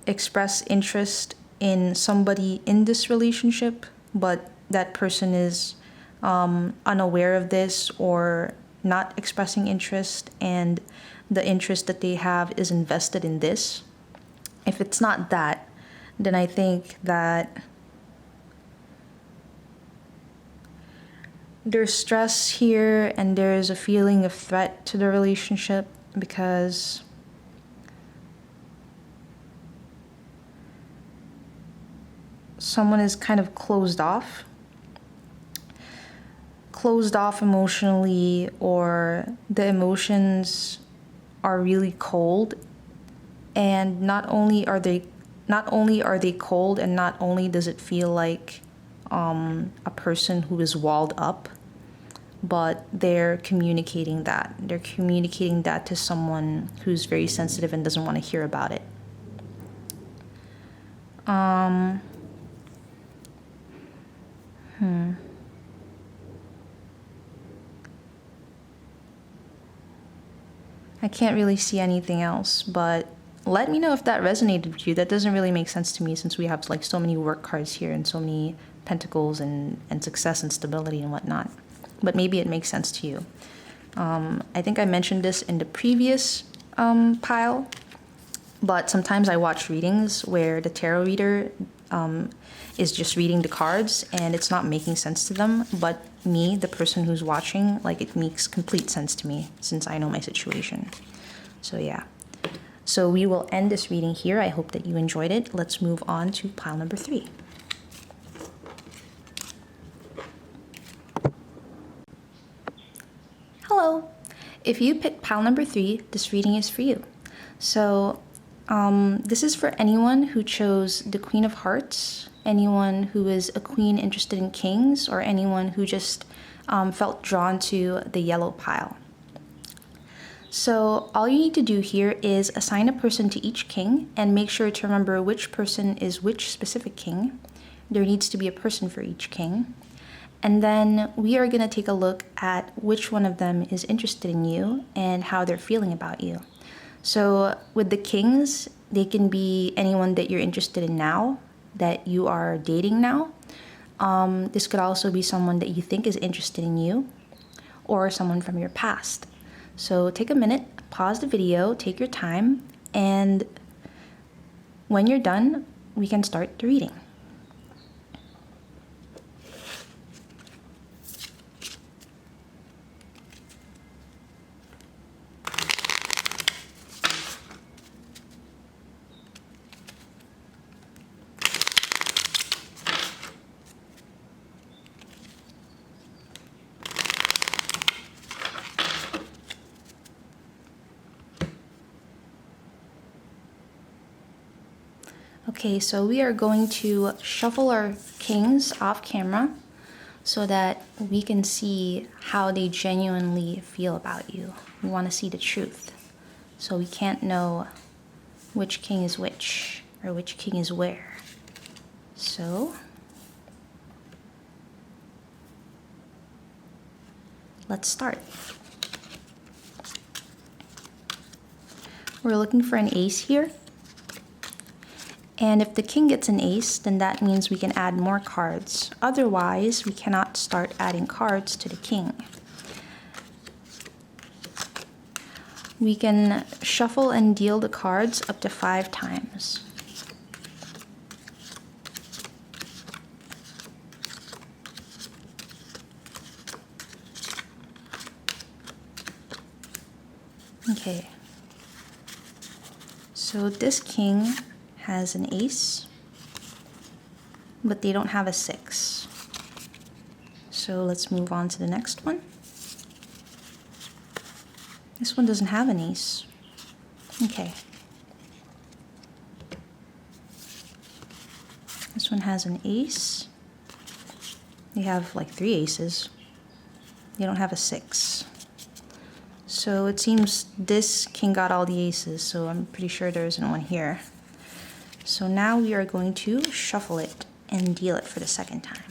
express interest in somebody in this relationship, but that person is unaware of this or not expressing interest, and the interest that they have is invested in this. If it's not that, then I think that there's stress here and there's a feeling of threat to the relationship because someone is kind of closed off emotionally, or the emotions are really cold, and not only are they cold, and not only does it feel like a person who is walled up, but they're communicating that to someone who's very sensitive and doesn't want to hear about it. I can't really see anything else, but let me know if that resonated with you. That doesn't really make sense to me since we have like so many work cards here and so many pentacles and success and stability and whatnot. But maybe it makes sense to you. I think I mentioned this in the previous pile, but sometimes I watch readings where the tarot reader is just reading the cards and it's not making sense to them, but me, the person who's watching, like it makes complete sense to me since I know my situation. So yeah. So we will end this reading here. I hope that you enjoyed it. Let's move on to pile number 3. Hello. If you picked pile number 3, this reading is for you. So this is for anyone who chose the Queen of Hearts, anyone who is a queen interested in kings, or anyone who just felt drawn to the yellow pile. So all you need to do here is assign a person to each king and make sure to remember which person is which specific king. There needs to be a person for each king. And then we are going to take a look at which one of them is interested in you and how they're feeling about you. So with the kings, they can be anyone that you're interested in now, that you are dating now. This could also be someone that you think is interested in you, or someone from your past. So take a minute, pause the video, take your time, and when you're done, we can start the reading. Okay, so we are going to shuffle our kings off camera so that we can see how they genuinely feel about you. We want to see the truth. So we can't know which king is which or which king is where. So let's start. We're looking for an ace here. And if the king gets an ace, then that means we can add more cards. Otherwise, we cannot start adding cards to the king. We can shuffle and deal the cards up to 5 times. Okay. So this king has an ace, but they don't have a 6. So let's move on to the next one. This one doesn't have an ace. Okay. This one has an ace. They have like 3 aces. They don't have a 6. So it seems this king got all the aces, so I'm pretty sure there isn't one here. So now we are going to shuffle it and deal it for the second time.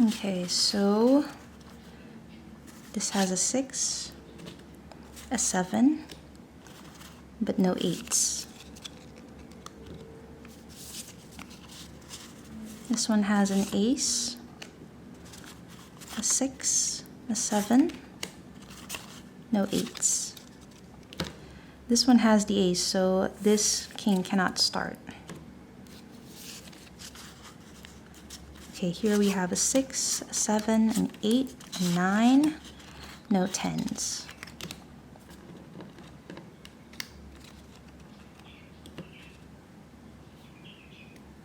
Okay, so this has a 6, a 7, but no 8s. This one has an ace, a 6, a 7, no 8s. This one has the ace, so this king cannot start. Okay, here we have a 6, a 7, an 8, a 9, no 10s.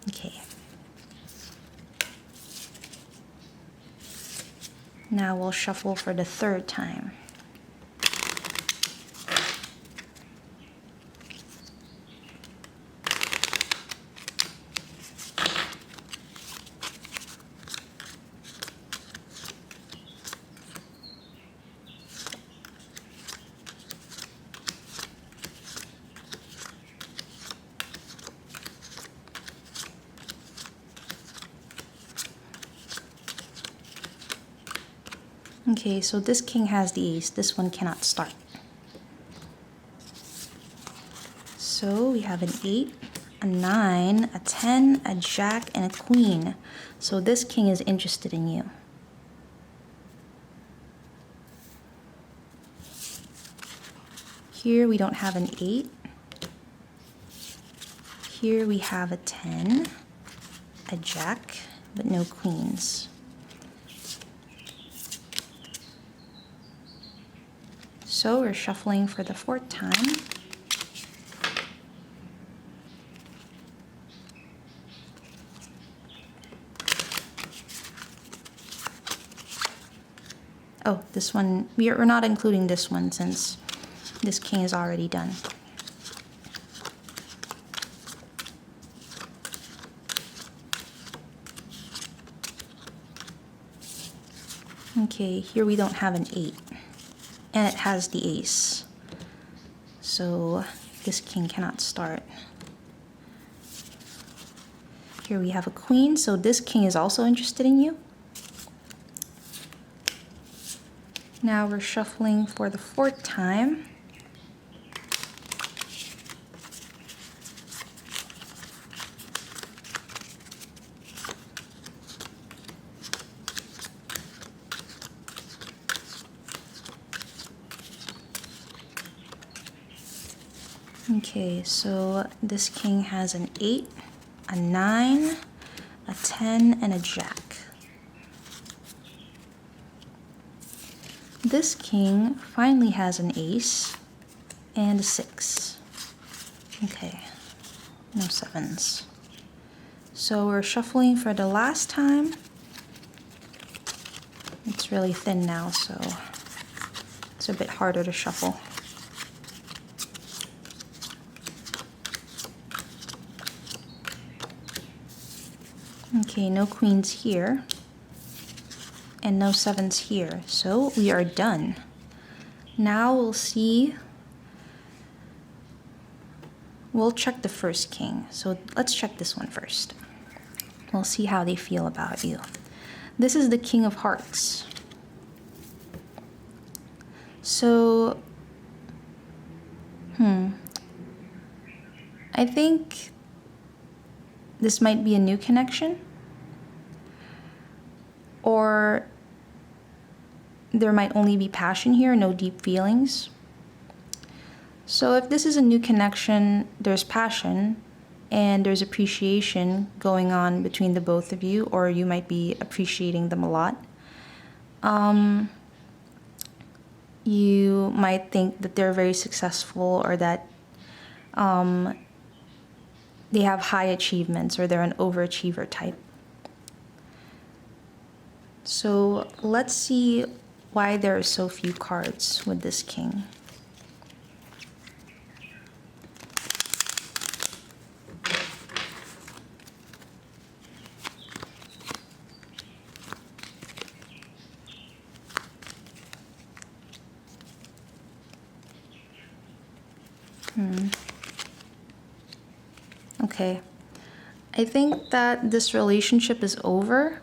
Okay. Now we'll shuffle for the 3rd time. Okay, so this king has the ace. This one cannot start. So we have an 8, a 9, a 10, a jack, and a queen. So this king is interested in you. Here we don't have an 8. Here we have a 10, a jack, but no queens. So we're shuffling for the 4th time. Oh, this one, we're not including this one since this king is already done. Okay, here we don't have an 8. And it has the ace. So this king cannot start. Here we have a queen, so this king is also interested in you. Now we're shuffling for the 4th time. Okay, so this king has an 8, a 9, a 10, and a jack. This king finally has an ace and a 6. Okay, no 7s. So we're shuffling for the last time. It's really thin now, so it's a bit harder to shuffle. Okay, no queens here. And no sevens here. So we are done. Now we'll see. We'll check the first king. So let's check this one first. We'll see how they feel about you. This is the King of Hearts. So, I think this might be a new connection. Or there might only be passion here, no deep feelings. So if this is a new connection, there's passion and there's appreciation going on between the both of you, or you might be appreciating them a lot. You might think that they're very successful, or that they have high achievements, or they're an overachiever type. So let's see why there are so few cards with this king. Okay. I think that this relationship is over.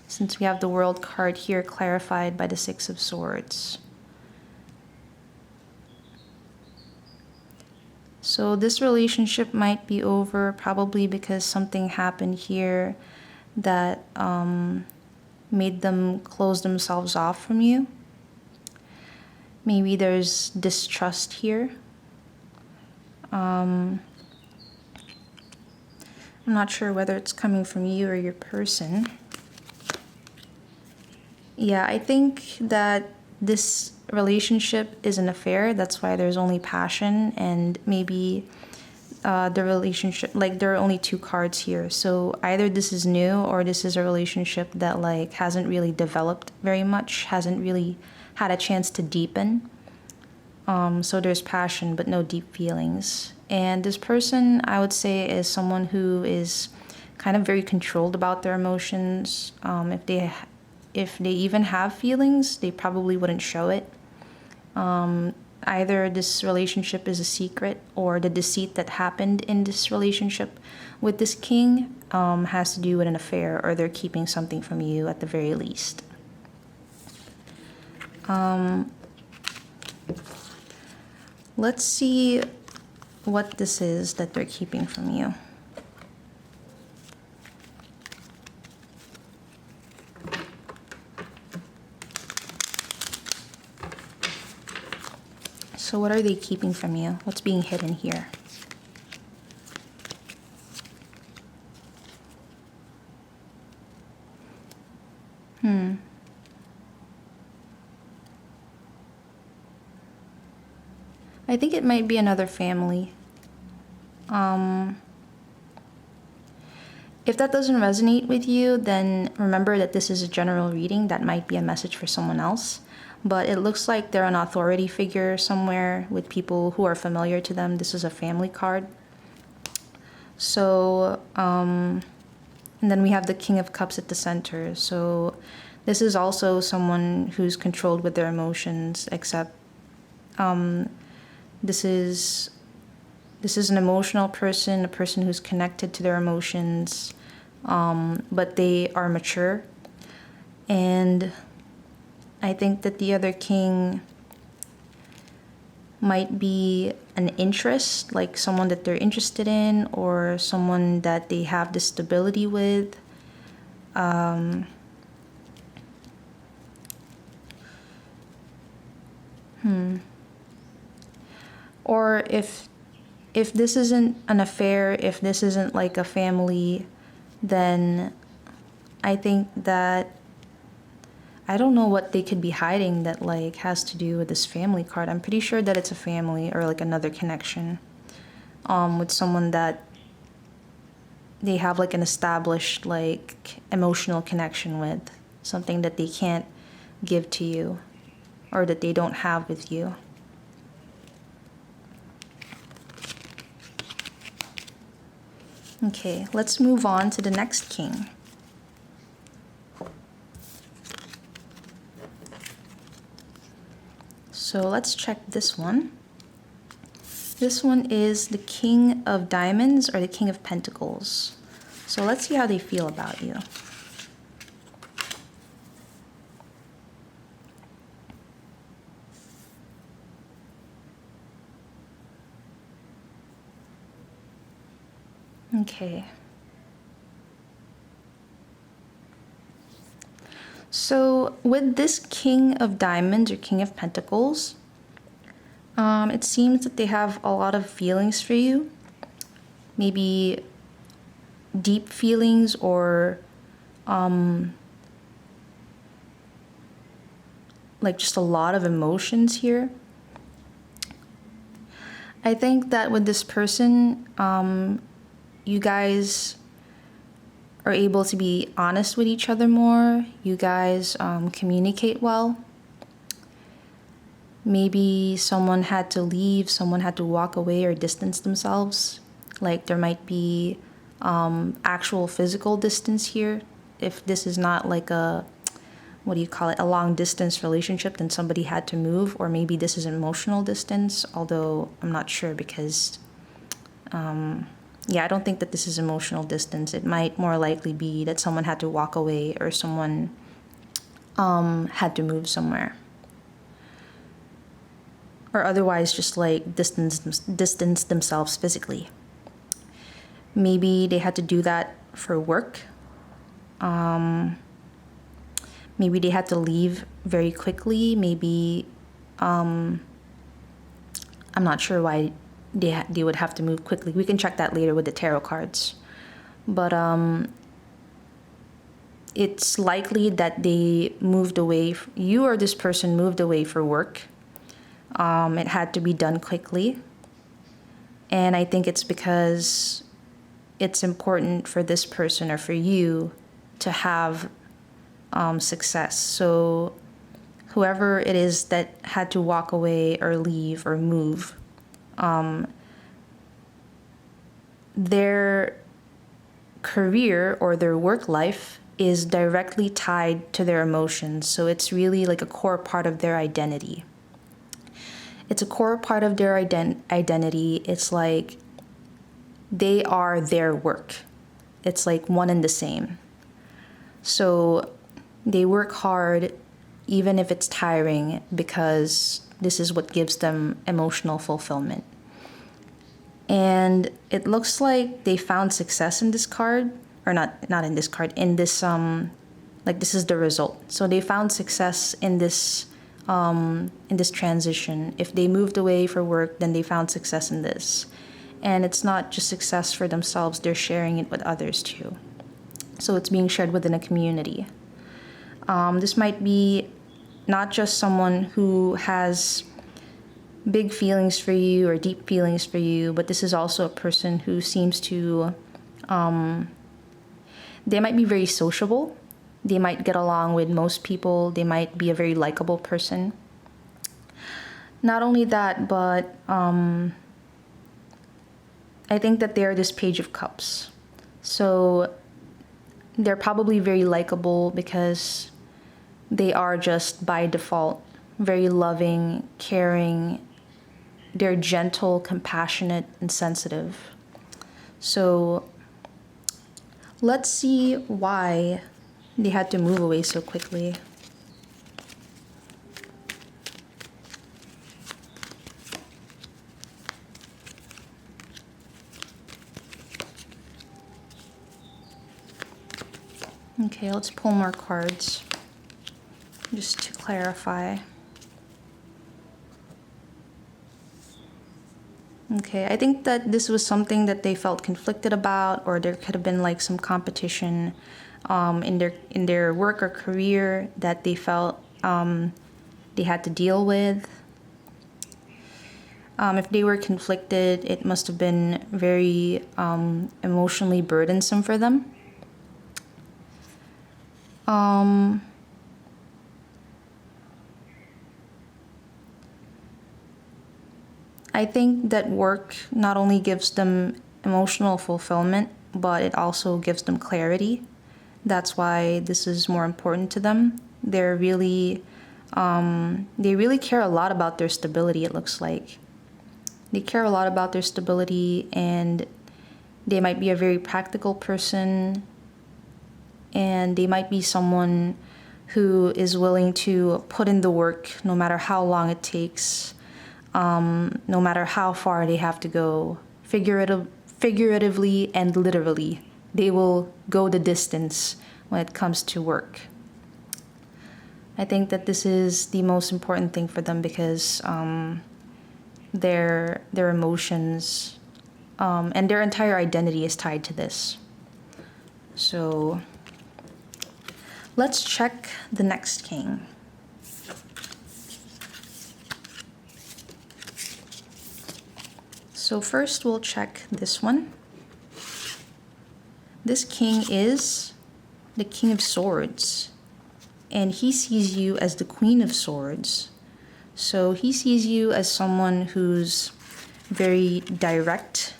Since we have the World card here clarified by the Six of Swords. So this relationship might be over probably because something happened here that made them close themselves off from you. Maybe there's distrust here. I'm not sure whether it's coming from you or your person. Yeah, I think that this relationship is an affair. That's why there's only passion, and maybe the relationship, like there are only two cards here. So either this is new, or this is a relationship that like hasn't really developed very much, hasn't really had a chance to deepen. So there's passion, but no deep feelings. And this person, I would say, is someone who is kind of very controlled about their emotions. If they even have feelings, they probably wouldn't show it. Either this relationship is a secret, or the deceit that happened in this relationship with this king has to do with an affair, or they're keeping something from you at the very least. Let's see what this is that they're keeping from you. So what are they keeping from you? What's being hidden here? I think it might be another family. If that doesn't resonate with you, then remember that this is a general reading. That might be a message for someone else. But it looks like they're an authority figure somewhere with people who are familiar to them. This is a family card. So, and then we have the King of Cups at the center. So this is also someone who's controlled with their emotions, except this is an emotional person, a person who's connected to their emotions, but they are mature. And I think that the other king might be an interest, like someone that they're interested in, or someone that they have the stability with. Or if this isn't an affair, if this isn't like a family, then I think that I don't know what they could be hiding that like has to do with this family card. I'm pretty sure that it's a family, or like another connection with someone that they have like an established like emotional connection with, something that they can't give to you, or that they don't have with you. Okay, let's move on to the next king. So let's check this one. This one is the King of Diamonds or the King of Pentacles. So let's see how they feel about you. Okay. So with this King of Diamonds or King of Pentacles, it seems that they have a lot of feelings for you. Maybe deep feelings or like just a lot of emotions here. I think that with this person, you guys are able to be honest with each other more. You guys communicate well. Maybe someone had to leave, someone had to walk away or distance themselves. Like there might be actual physical distance here. If this is not like a, what do you call it, a long distance relationship, then somebody had to move. Or maybe this is emotional distance, although I'm not sure because yeah, I don't think that this is emotional distance. It might more likely be that someone had to walk away or someone had to move somewhere. Or otherwise just like distance themselves physically. Maybe they had to do that for work. Maybe they had to leave very quickly. Maybe I'm not sure why they would have to move quickly. We can check that later with the tarot cards. But it's likely that they moved away. You or this person moved away for work. It had to be done quickly. And I think it's because it's important for this person or for you to have success. So whoever it is that had to walk away or leave or move, their career or their work life is directly tied to their emotions. So it's really like a core part of their identity. It's a core part of their identity. It's like they are their work. It's like one and the same. So they work hard even if it's tiring because this is what gives them emotional fulfillment. And it looks like they found success in this card, or not in this card, in this like this is the result. So they found success in this transition. If they moved away for work, then they found success in this. And it's not just success for themselves, they're sharing it with others too. So it's being shared within a community. This might be not just someone who has big feelings for you or deep feelings for you, but this is also a person who seems to, they might be very sociable. They might get along with most people. They might be a very likable person. Not only that, but I think that they're this Page of Cups. So they're probably very likable because they are just by default very loving, caring. They're gentle, compassionate, and sensitive. So let's see why they had to move away so quickly. Okay, let's pull more cards just to clarify. Okay, I think that this was something that they felt conflicted about, or there could have been like some competition in their work or career that they felt they had to deal with. If they were conflicted, it must have been very emotionally burdensome for them. I think that work not only gives them emotional fulfillment, but it also gives them clarity. That's why this is more important to them. They really care a lot about their stability, it looks like. They care a lot about their stability, and they might be a very practical person, and they might be someone who is willing to put in the work no matter how long it takes, no matter how far they have to go, figuratively and literally. They will go the distance when it comes to work. I think that this is the most important thing for them because their emotions and their entire identity is tied to this. So let's check the next king. So first we'll check this one. This king is the King of Swords, and he sees you as the Queen of Swords. So he sees you as someone who's very direct.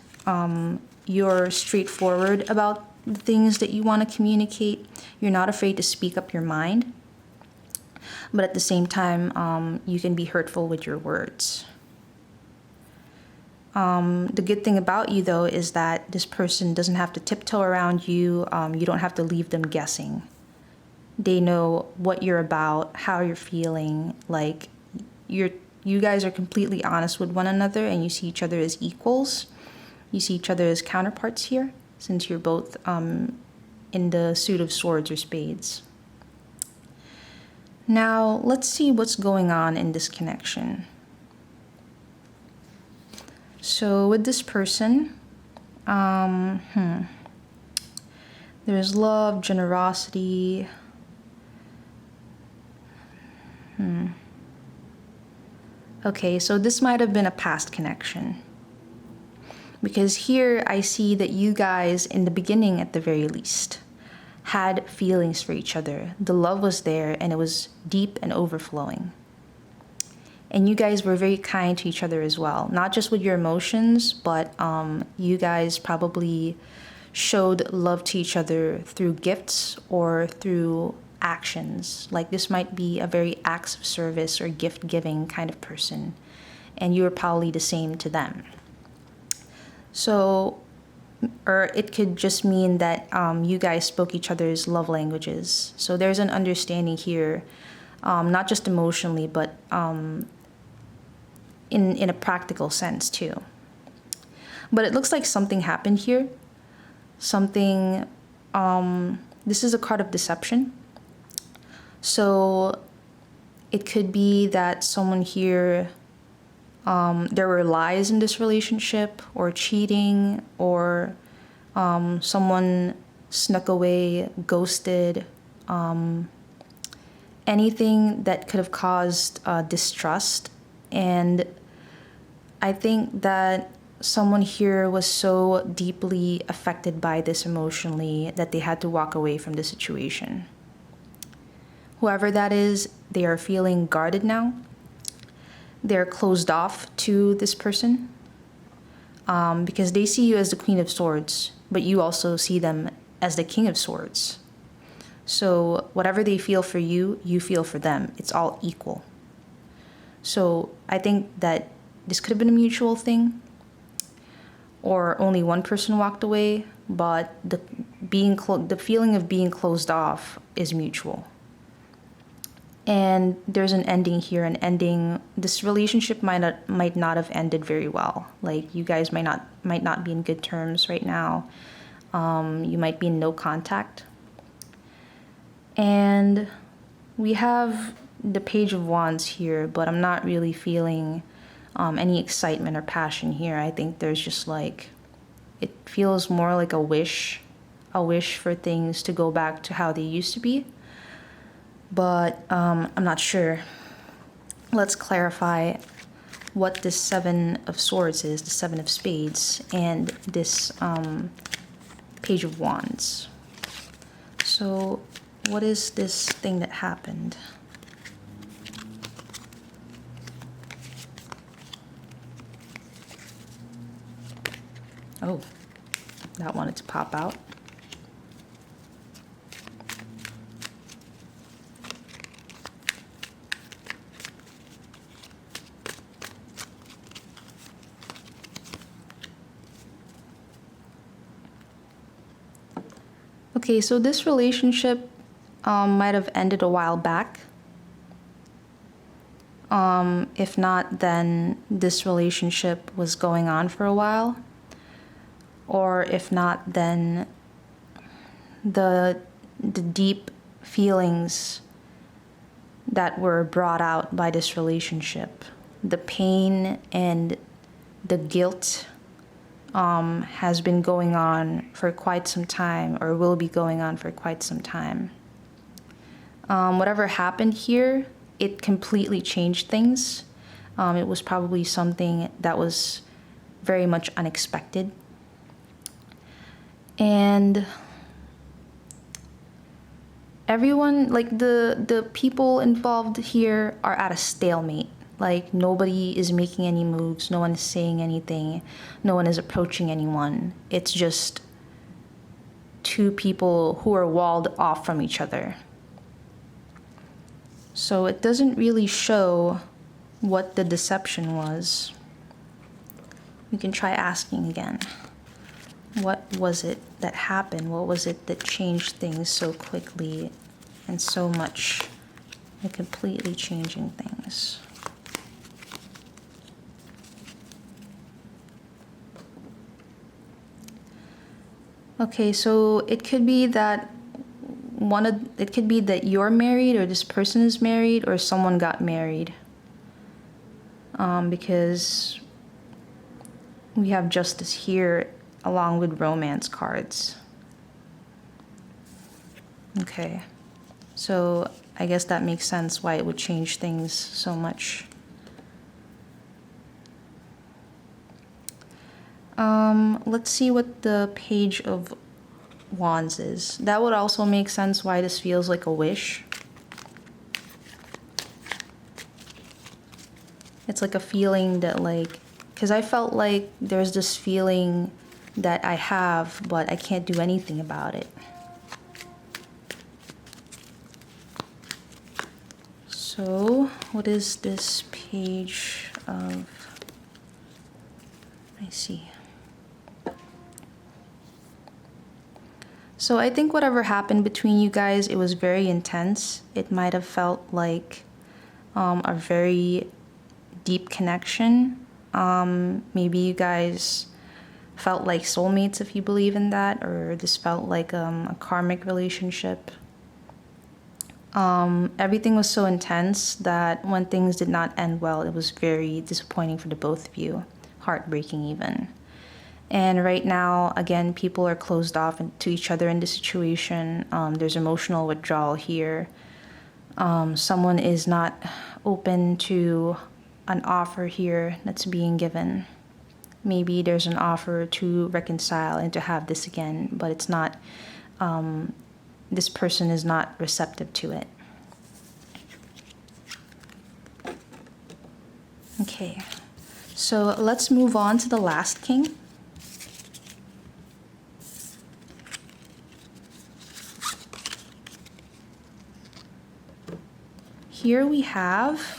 You're straightforward about the things that you want to communicate. You're not afraid to speak up your mind. But at the same time, you can be hurtful with your words. The good thing about you, though, is that this person doesn't have to tiptoe around you. You don't have to leave them guessing. They know what you're about, how you're feeling. Like, you guys are completely honest with one another, and you see each other as equals. You see each other as counterparts here, since you're both in the suit of swords or spades. Now, let's see what's going on in this connection. So with this person, there's love, generosity. Okay, so this might have been a past connection. Because here I see that you guys, in the beginning at the very least, had feelings for each other. The love was there, and it was deep and overflowing. And you guys were very kind to each other as well. Not just with your emotions, but you guys probably showed love to each other through gifts or through actions. Like, this might be a very acts of service or gift giving kind of person. And you were probably the same to them. So, or it could just mean that you guys spoke each other's love languages. So there's an understanding here, not just emotionally, but in a practical sense too. But it looks like something happened here. Something, this is a card of deception. So it could be that someone here, there were lies in this relationship, or cheating, or someone snuck away, ghosted, anything that could have caused distrust. And I think that someone here was so deeply affected by this emotionally that they had to walk away from the situation. Whoever that is, they are feeling guarded now. They're closed off to this person because they see you as the Queen of Swords, but you also see them as the King of Swords. So whatever they feel for you, you feel for them. It's all equal. So I think that this could have been a mutual thing, or only one person walked away, but the feeling of being closed off is mutual. And there's an ending here, this relationship might not have ended very well. Like, you guys might not be in good terms right now. You might be in no contact. And we have the Page of Wands here, but I'm not really feeling any excitement or passion here. I think there's just like, it feels more like a wish for things to go back to how they used to be. But I'm not sure. Let's clarify what this Seven of Swords is, the Seven of Spades, and this Page of Wands. So what is this thing that happened? Oh, that wanted to pop out. Okay, so this relationship might have ended a while back. If not, then this relationship was going on for a while. Or if not, then the deep feelings that were brought out by this relationship, the pain and the guilt, has been going on for quite some time, or will be going on for quite some time. Whatever happened here, it completely changed things. It was probably something that was very much unexpected. And everyone, like the people involved here are at a stalemate. Like nobody is making any moves, no one is saying anything, no one is approaching anyone. It's just two people who are walled off from each other. So it doesn't really show what the deception was. We can try asking again. What was it that happened? What was it that changed things so quickly and so much, and completely changing things? Okay, so it could be that it could be that you're married, or this person is married, or someone got married. Because we have justice here along with romance cards. Okay, so I guess that makes sense why it would change things so much. Let's see what the Page of Wands is. That would also make sense why this feels like a wish. It's like a feeling that, like, because I felt like there's this feeling that I have, but I can't do anything about it. So, what is this Page of... I see. So I think whatever happened between you guys, it was very intense. It might have felt like a very deep connection. Maybe you guys felt like soulmates, if you believe in that, or this felt like a karmic relationship. Everything was so intense that when things did not end well, it was very disappointing for the both of you, heartbreaking even. And right now, again, people are closed off to each other in this situation. There's emotional withdrawal here. Someone is not open to an offer here that's being given. Maybe there's an offer to reconcile and to have this again, but it's not, this person is not receptive to it. Okay, so let's move on to the last king. Here we have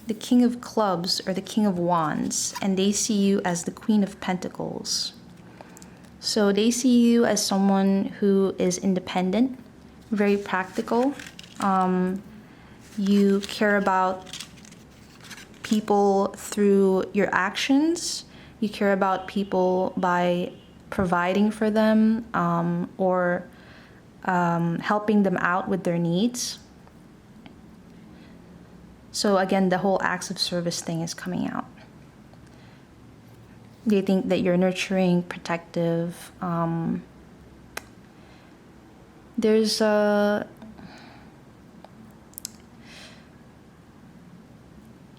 the King of Clubs, or the King of Wands, and they see you as the Queen of Pentacles. So they see you as someone who is independent, very practical. You care about people through your actions. You care about people by providing for them, or helping them out with their needs. So again, the whole acts of service thing is coming out. They think that you're nurturing, protective. There's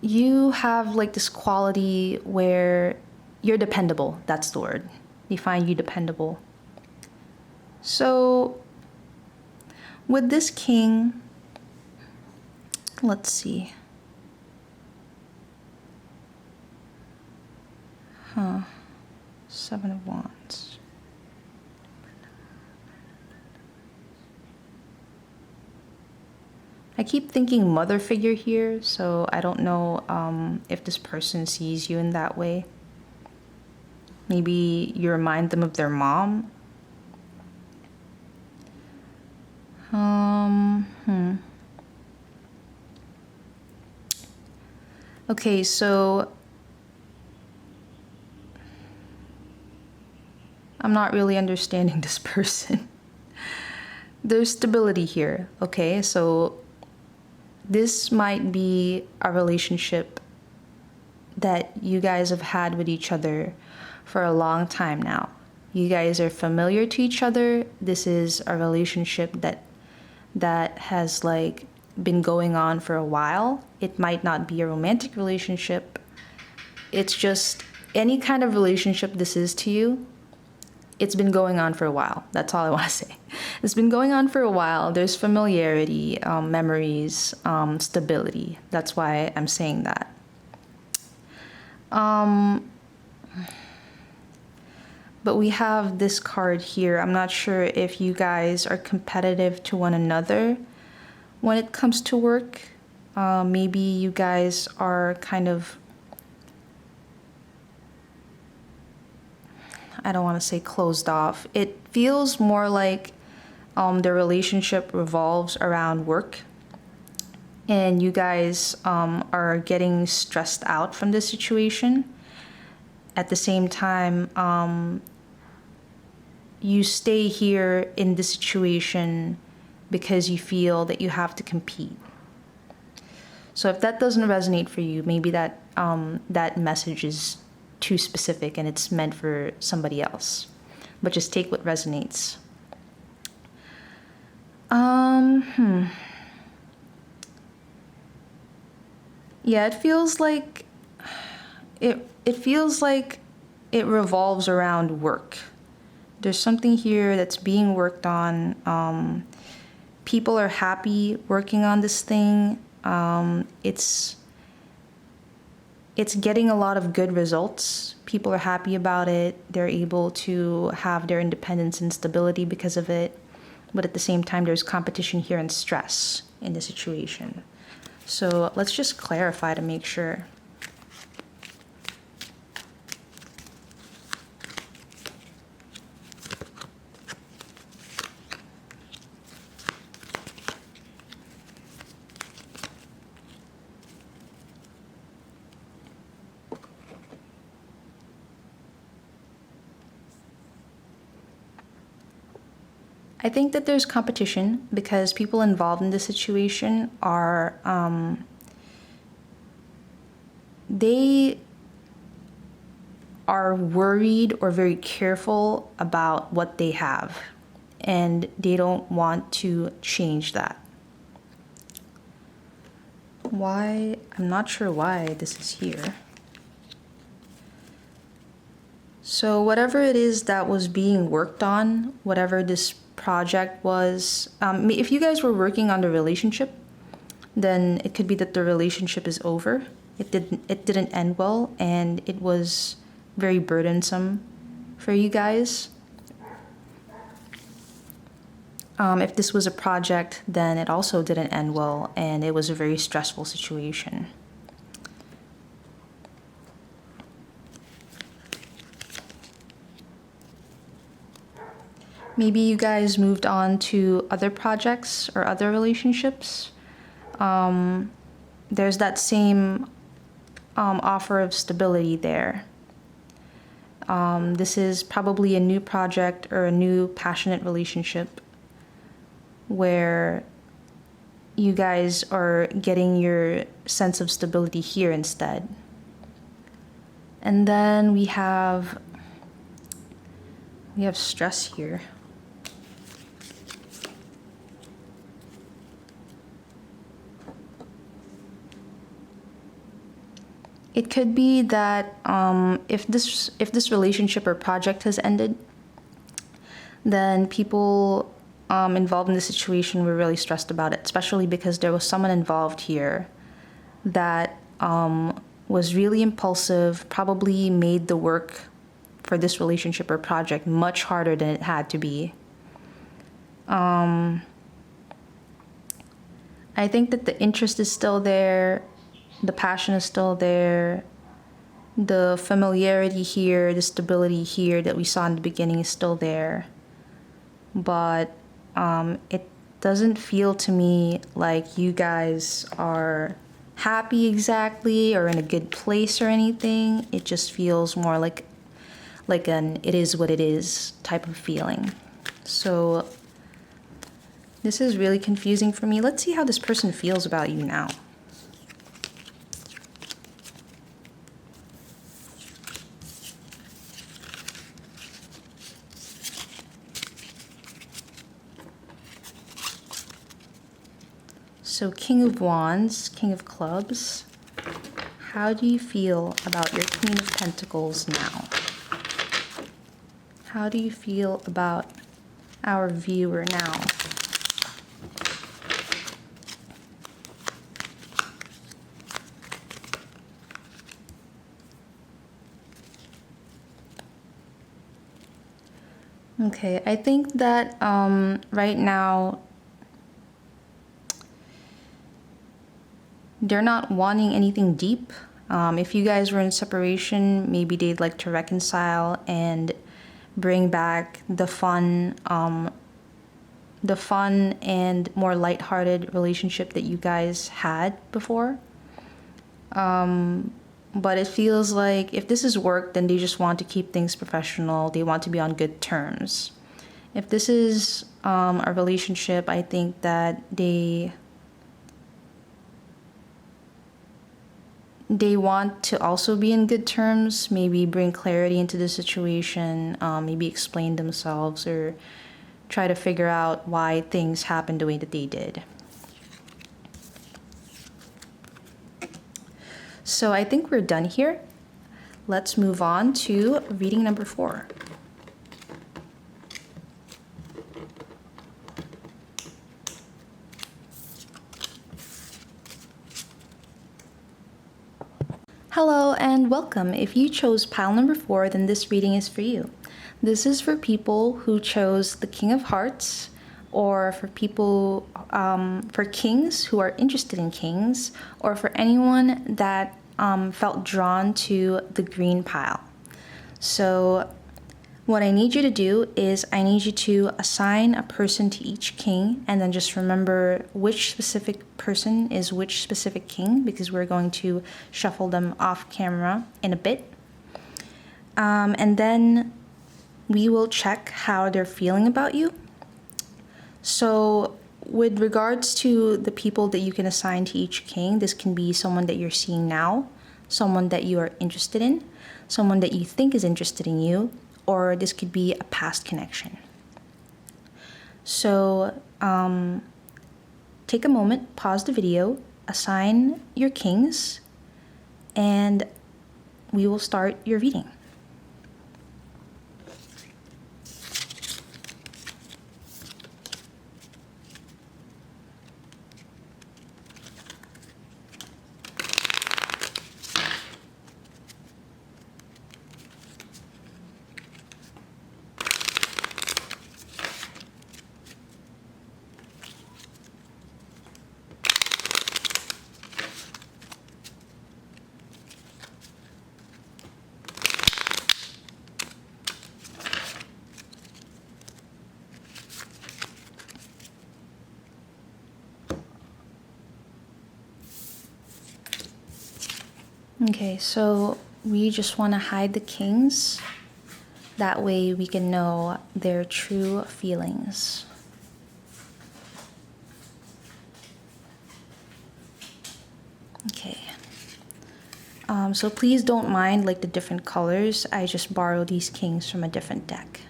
you have like this quality where you're dependable. That's the word. They find you dependable. So with this king, let's see. Seven of Wands. I keep thinking mother figure here, so I don't know if this person sees you in that way. Maybe you remind them of their mom. Okay, so I'm not really understanding this person. There's stability here, okay? So this might be a relationship that you guys have had with each other for a long time now. You guys are familiar to each other. This is a relationship that has like been going on for a while. It might not be a romantic relationship. It's just any kind of relationship this is to you. It's been going on for a while. That's all I want to say. It's been going on for a while. There's familiarity, memories, stability. That's why I'm saying that. But we have this card here. I'm not sure if you guys are competitive to one another when it comes to work. Maybe you guys are kind of, I don't want to say closed off. It feels more like the relationship revolves around work, and you guys are getting stressed out from this situation. At the same time, you stay here in this situation because you feel that you have to compete. So if that doesn't resonate for you, maybe that that message is too specific and it's meant for somebody else. But just take what resonates. Yeah, it feels like it revolves around work. There's something here that's being worked on. People are happy working on this thing. It's getting a lot of good results. People are happy about it. They're able to have their independence and stability because of it. But at the same time, there's competition here and stress in the situation. So let's just clarify to make sure. I think that there's competition because people involved in this situation are, they are worried or very careful about what they have, and they don't want to change that. Why? I'm not sure why this is here. So whatever it is that was being worked on, whatever this project was, if you guys were working on the relationship, then it could be that the relationship is over. It didn't end well, and it was very burdensome for you guys. If this was a project, then it also didn't end well, and it was a very stressful situation. Maybe you guys moved on to other projects or other relationships. There's that same offer of stability there. This is probably a new project or a new passionate relationship where you guys are getting your sense of stability here instead. And then we have stress here. It could be that if this relationship or project has ended, then people involved in the situation were really stressed about it, especially because there was someone involved here that was really impulsive, probably made the work for this relationship or project much harder than it had to be. I think that the interest is still there, the passion is still there, the familiarity here, the stability here that we saw in the beginning is still there. But it doesn't feel to me like you guys are happy exactly or in a good place or anything. It just feels more like an it is what it is type of feeling. So this is really confusing for me. Let's see how this person feels about you now. So King of Wands, King of Clubs. How do you feel about your Queen of Pentacles now? How do you feel about our viewer now? Okay, I think that right now they're not wanting anything deep. If you guys were in separation, maybe they'd like to reconcile and bring back the fun and more lighthearted relationship that you guys had before. But it feels like if this is work, then they just want to keep things professional. They want to be on good terms. If this is a relationship, I think that they want to also be in good terms, maybe bring clarity into the situation, maybe explain themselves or try to figure out why things happened the way that they did. So I think we're done here. Let's move on to reading number 4. Hello and welcome. If you chose pile number 4, then this reading is for you. This is for people who chose the King of Hearts, or for people, for kings who are interested in kings, or for anyone that felt drawn to the green pile. So what I need you to do is I need you to assign a person to each king, and then just remember which specific person is which specific king, because we're going to shuffle them off camera in a bit. And then we will check how they're feeling about you. So with regards to the people that you can assign to each king, this can be someone that you're seeing now, someone that you are interested in, someone that you think is interested in you, or this could be a past connection. So take a moment, pause the video, assign your kings, and we will start your reading. Okay, so we just want to hide the kings. That way we can know their true feelings. Okay. So please don't mind like the different colors. I just borrowed these kings from a different deck.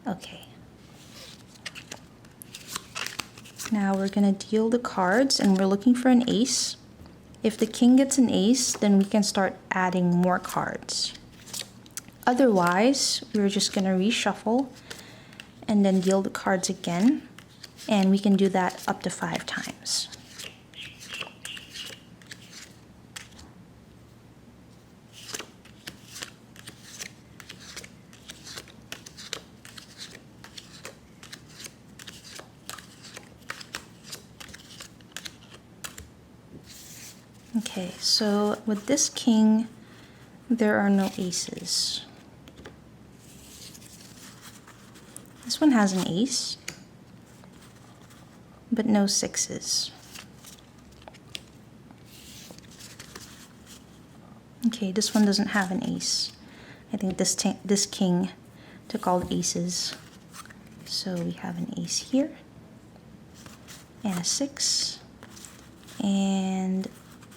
Okay. Now we're gonna deal the cards, and we're looking for an ace. If the king gets an ace, then we can start adding more cards. Otherwise, we're just gonna reshuffle and then deal the cards again, and we can do that up to 5 times. Okay, so with this king, there are no aces. This one has an ace, but no sixes. Okay, this one doesn't have an ace. I think this king took all the aces. So we have an ace here, and a 6, and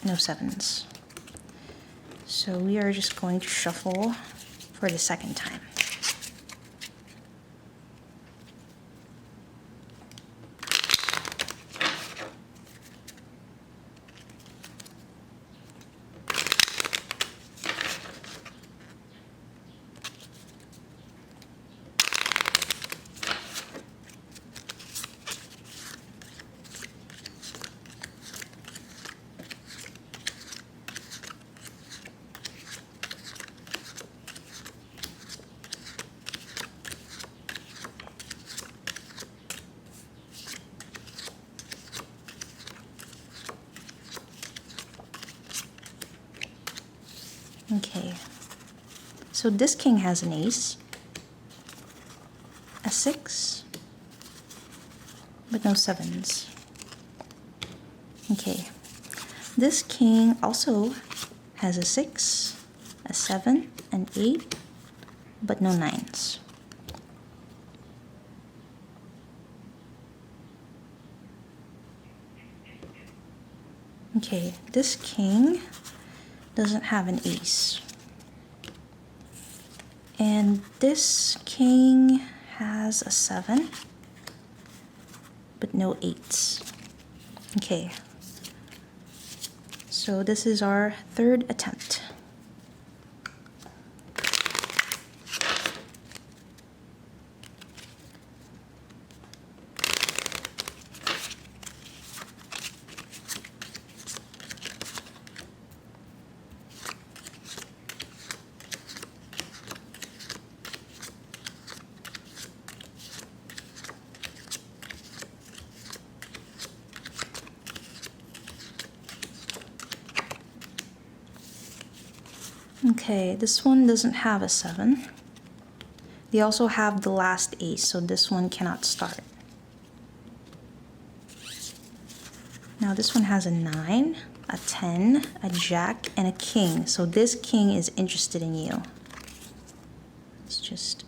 no 7s. So we are just going to shuffle for the second time. Okay, so this king has an ace, a 6, but no 7s. Okay, this king also has a 6, a 7, an 8, but no 9s. Okay, this king doesn't have an ace. And this king has a 7, but no 8s. Okay, so this is our third attempt. Okay, this one doesn't have a 7. They also have the last ace, so this one cannot start. Now this one has a 9, a 10, a jack, and a king. So this king is interested in you. Let's just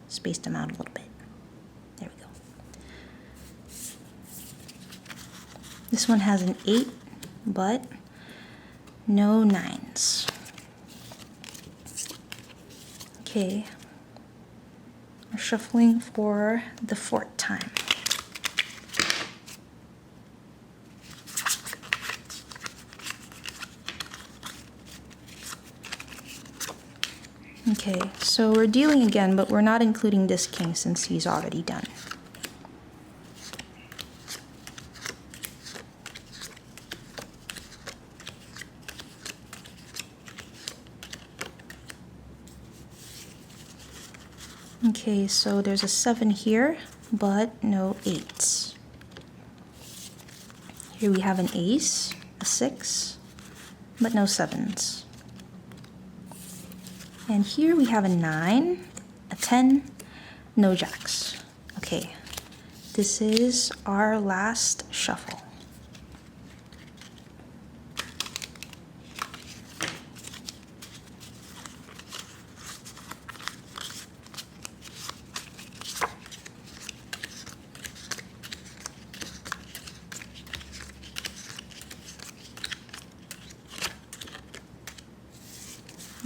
space them out a little bit. There we go. This one has an 8, but no 9s. Okay, we're shuffling for the fourth time. Okay, so we're dealing again, but we're not including this king since he's already done. Okay, so there's a 7 here, but no 8s. Here we have an ace, a 6, but no 7s. And here we have a 9, a 10, no jacks. Okay, this is our last shuffle.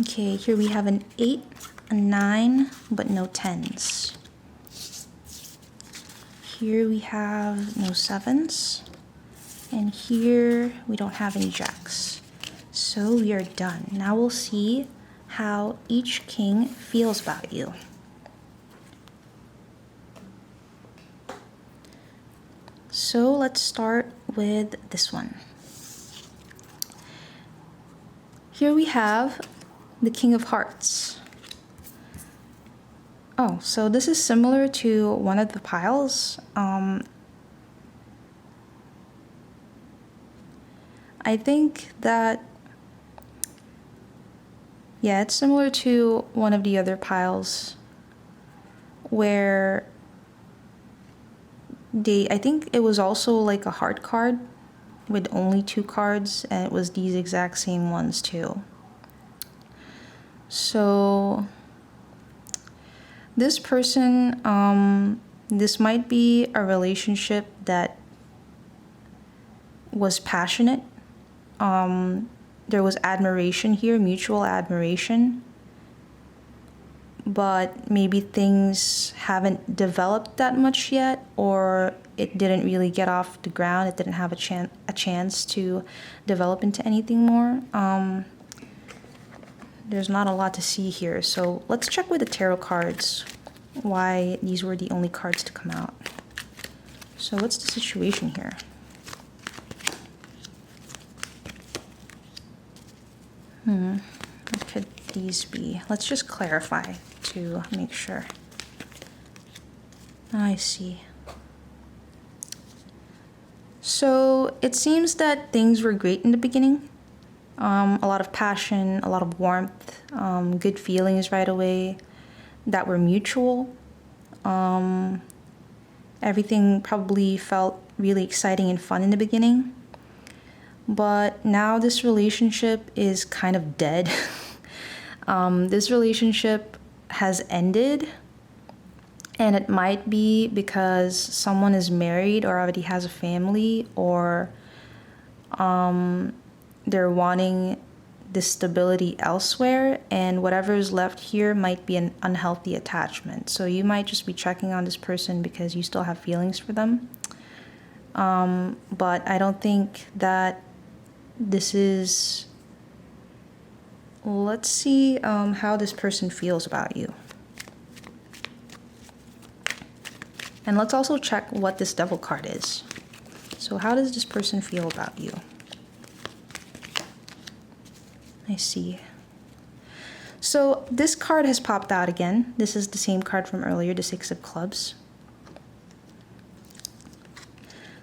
Okay, here we have an 8, a 9, but no 10s. Here we have no 7s. And here we don't have any jacks. So we are done. Now we'll see how each king feels about you. So let's start with this one. Here we have the King of Hearts. Oh, so this is similar to one of the piles. I think that, yeah, it's similar to one of the other piles where I think it was also like a heart card with only 2 cards, and it was these exact same ones too. So this person, this might be a relationship that was passionate. There was admiration here, mutual admiration, but maybe things haven't developed that much yet, or it didn't really get off the ground. It didn't have a chance to develop into anything more. There's not a lot to see here, so let's check with the tarot cards why these were the only cards to come out. So what's the situation here? What could these be? Let's just clarify to make sure. I see. So it seems that things were great in the beginning. A lot of passion, a lot of warmth, good feelings right away that were mutual. Everything probably felt really exciting and fun in the beginning. But now this relationship is kind of dead. This relationship has ended, and it might be because someone is married or already has a family, or they're wanting this stability elsewhere, and whatever is left here might be an unhealthy attachment. So you might just be checking on this person because you still have feelings for them. But I don't think that this is... Let's see how this person feels about you. And let's also check what this Devil card is. So how does this person feel about you? I see. So this card has popped out again. This is the same card from earlier, the Six of Clubs.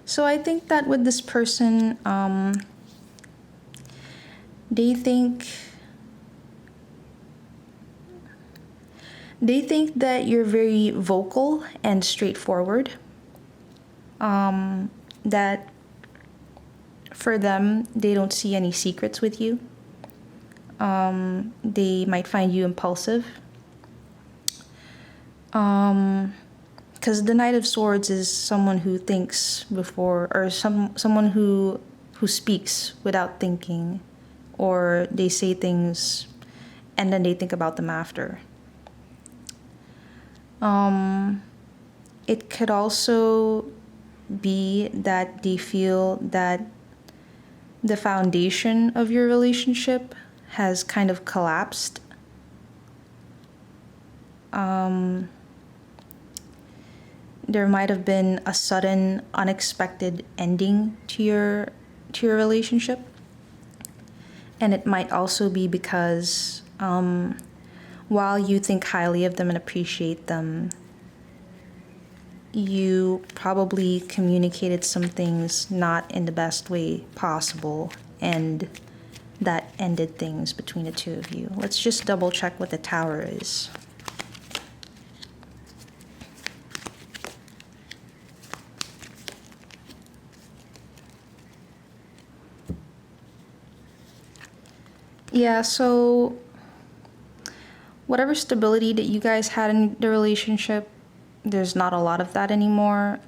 So I think that with this person, they think that you're very vocal and straightforward. That for them, they don't see any secrets with you. They might find you impulsive. Because the Knight of Swords is someone who thinks before, or someone who speaks without thinking, or they say things and then they think about them after. It could also be that they feel that the foundation of your relationship has kind of collapsed. There might have been a sudden, unexpected ending to your relationship. And it might also be because while you think highly of them and appreciate them, you probably communicated some things not in the best way possible, and that ended things between the two of you. Let's just double check what the Tower is. Yeah, so whatever stability that you guys had in the relationship, there's not a lot of that anymore.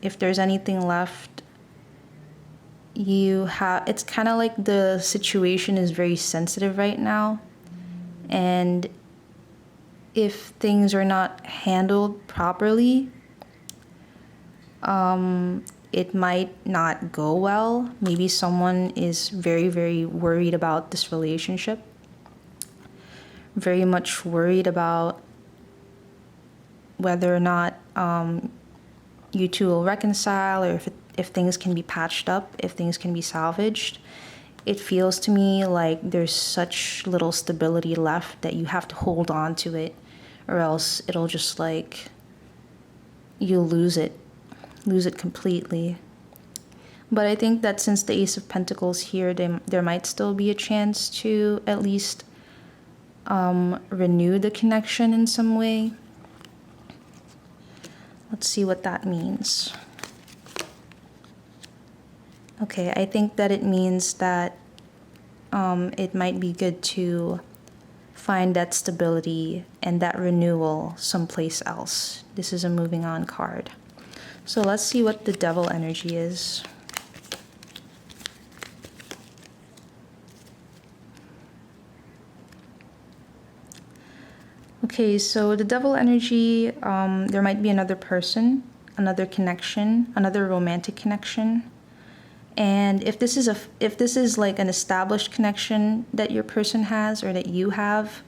If there's anything left, it's kind of like the situation is very sensitive right now. And if things are not handled properly, it might not go well. Maybe someone is very, very worried about this relationship. Very much worried about whether or not you two will reconcile, or if things can be patched up, if things can be salvaged. It feels to me like there's such little stability left that you have to hold on to it, or else it'll just you'll lose it completely. But I think that since the Ace of Pentacles here, there might still be a chance to at least renew the connection in some way. Let's see what that means. Okay, I think that it means that it might be good to find that stability and that renewal someplace else. This is a moving on card. So let's see what the Devil energy is. Okay, so the Devil energy, there might be another person, another connection, another romantic connection. And if this is like an established connection that your person has or that you have,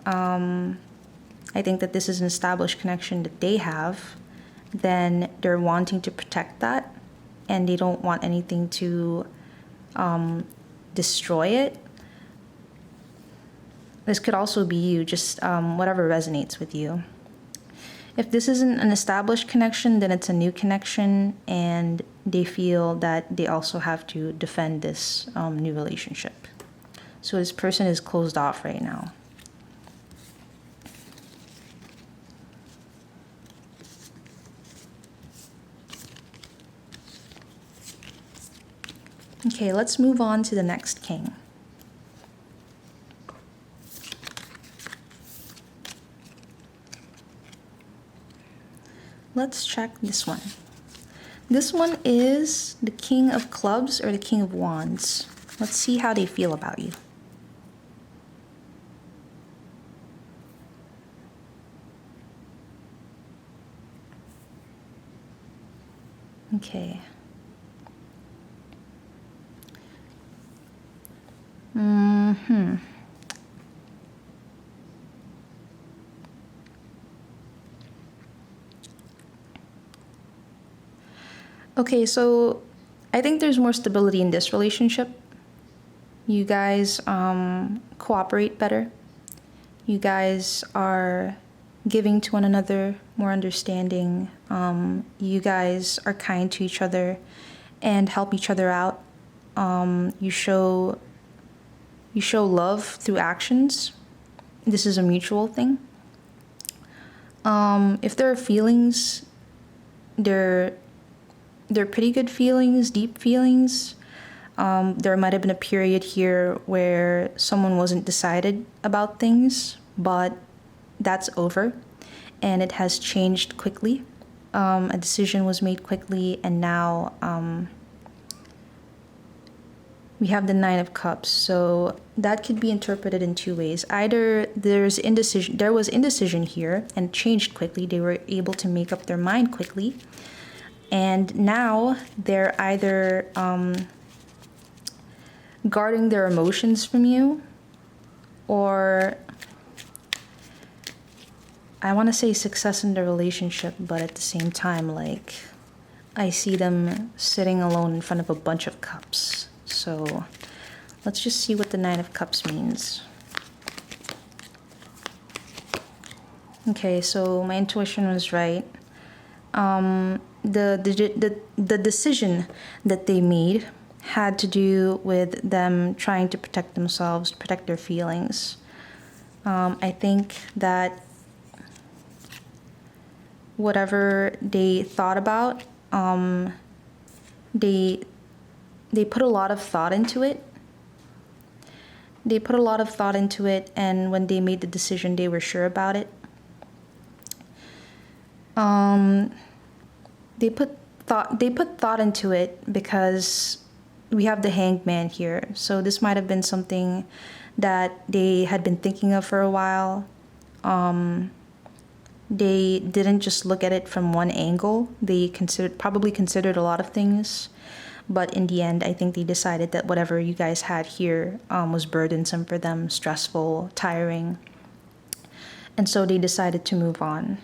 I think that this is an established connection that they have, then they're wanting to protect that and they don't want anything to destroy it. This could also be you, just whatever resonates with you. If this isn't an established connection, then it's a new connection, and they feel that they also have to defend this new relationship. So this person is closed off right now. Okay, let's move on to the next king. Let's check this one. This one is the King of Clubs or the King of Wands. Let's see how they feel about you. Okay. Okay, so I think there's more stability in this relationship. You guys cooperate better. You guys are giving to one another, more understanding. You guys are kind to each other and help each other out. You show love through actions. This is a mutual thing. If there are feelings, they're pretty good feelings, deep feelings. There might have been a period here where someone wasn't decided about things, but that's over and it has changed quickly. A decision was made quickly, and now we have the Nine of Cups. So that could be interpreted in two ways. Either there was indecision here and changed quickly. They were able to make up their mind quickly. And now they're either guarding their emotions from you, or I want to say success in the relationship, but at the same time, like, I see them sitting alone in front of a bunch of cups. So let's just see what the Nine of Cups means. Okay, so my intuition was right. The decision that they made had to do with them trying to protect themselves, protect their feelings. I think that whatever they thought about, they put a lot of thought into it. And when they made the decision, they were sure about it. They put thought into it because we have the Hanged Man here. So this might have been something that they had been thinking of for a while. They didn't just look at it from one angle. They probably considered a lot of things. But in the end, I think they decided that whatever you guys had here was burdensome for them, stressful, tiring. And so they decided to move on.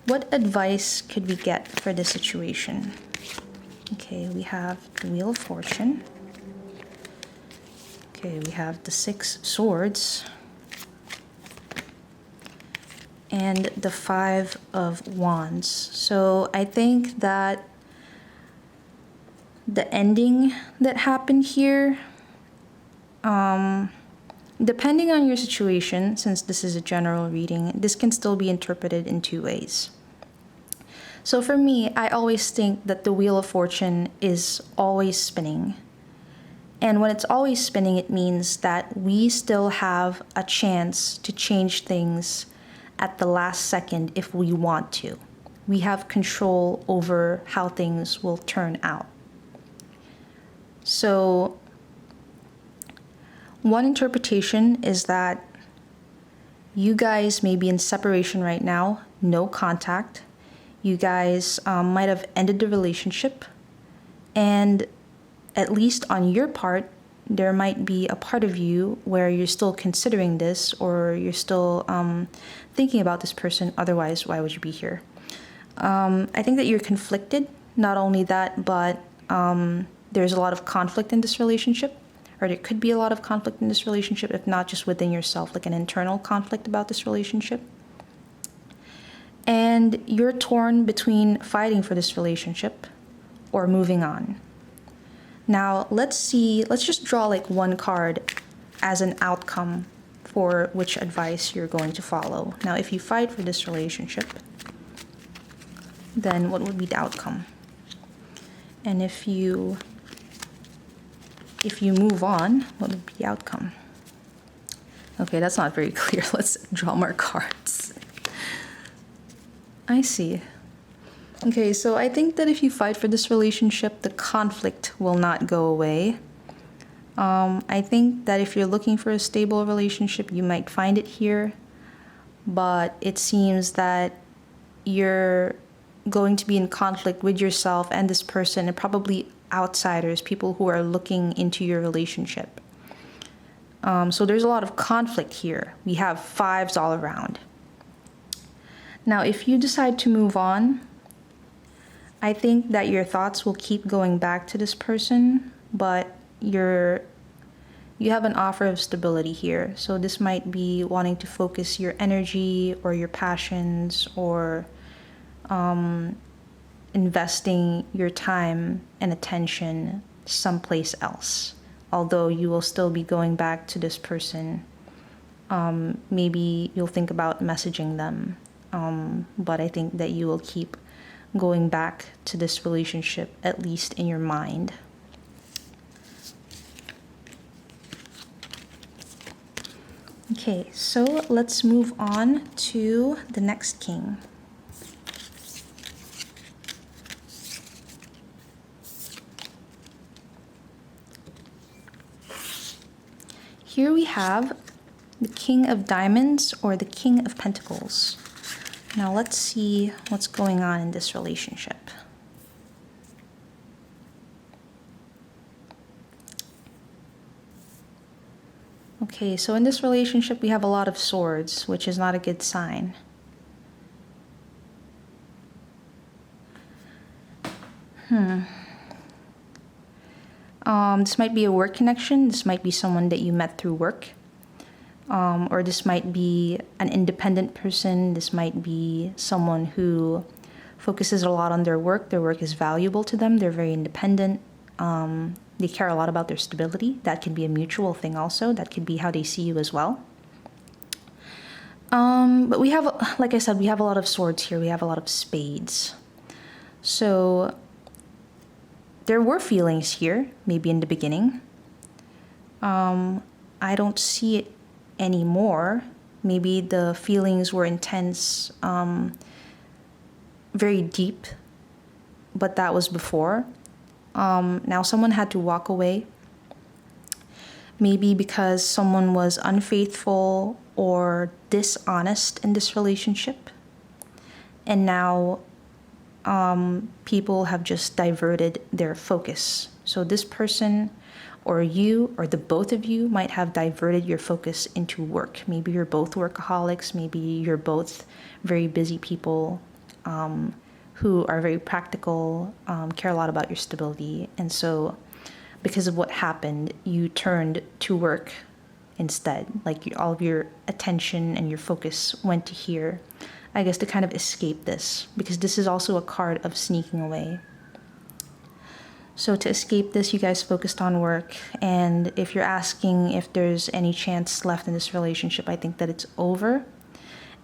What advice could we get for this situation? Okay, we have the Wheel of Fortune. Okay, we have the Six Swords. and the Five of Wands. So I think that the ending that happened here, depending on your situation, since this is a general reading, this can still be interpreted in two ways. So for me, I always think that the Wheel of Fortune is always spinning. And when it's always spinning, it means that we still have a chance to change things at the last second if we want to. We have control over how things will turn out. So one interpretation is that you guys may be in separation right now, no contact. You guys might have ended the relationship, and at least on your part, there might be a part of you where you're still considering this, or you're still thinking about this person. Otherwise, why would you be here? I think that you're conflicted. Not only that, but there's a lot of conflict in this relationship, or there could be a lot of conflict in this relationship, if not just within yourself, like an internal conflict about this relationship. And you're torn between fighting for this relationship or moving on. Now, let's just draw like one card as an outcome for which advice you're going to follow. Now, if you fight for this relationship, then what would be the outcome? And if you move on, what would be the outcome? Okay, that's not very clear. Let's draw more cards. I see. Okay, so I think that if you fight for this relationship, the conflict will not go away. I think that if you're looking for a stable relationship, you might find it here. But it seems that you're going to be in conflict with yourself and this person, and probably outsiders, people who are looking into your relationship. So there's a lot of conflict here. We have fives all around. Now, if you decide to move on, I think that your thoughts will keep going back to this person, but you have an offer of stability here. So this might be wanting to focus your energy or your passions, or investing your time and attention someplace else. Although you will still be going back to this person. Maybe you'll think about messaging them. But I think that you will keep going back to this relationship, at least in your mind. Okay, so let's move on to the next king. Here we have the King of Diamonds, or the King of Pentacles. Now let's see what's going on in this relationship. Okay, so in this relationship we have a lot of swords, which is not a good sign. This might be a work connection. This might be someone that you met through work. Or this might be an independent person. This might be someone who focuses a lot on their work. Their work is valuable to them. They're very independent. They care a lot about their stability. That can be a mutual thing also. That could be how they see you as well. But we have, like I said, we have a lot of swords here. We have a lot of spades. So there were feelings here, maybe in the beginning. I don't see it anymore. Maybe the feelings were intense, very deep, but that was before. Now someone had to walk away, maybe because someone was unfaithful or dishonest in this relationship, and now people have just diverted their focus. So this person, or you, or the both of you, might have diverted your focus into work. Maybe you're both workaholics. Maybe you're both very busy people who are very practical, care a lot about your stability. And so because of what happened, you turned to work instead. Like all of your attention and your focus went to here, I guess, to kind of escape this, because this is also a card of sneaking away. So to escape this, you guys focused on work. And if you're asking if there's any chance left in this relationship, I think that it's over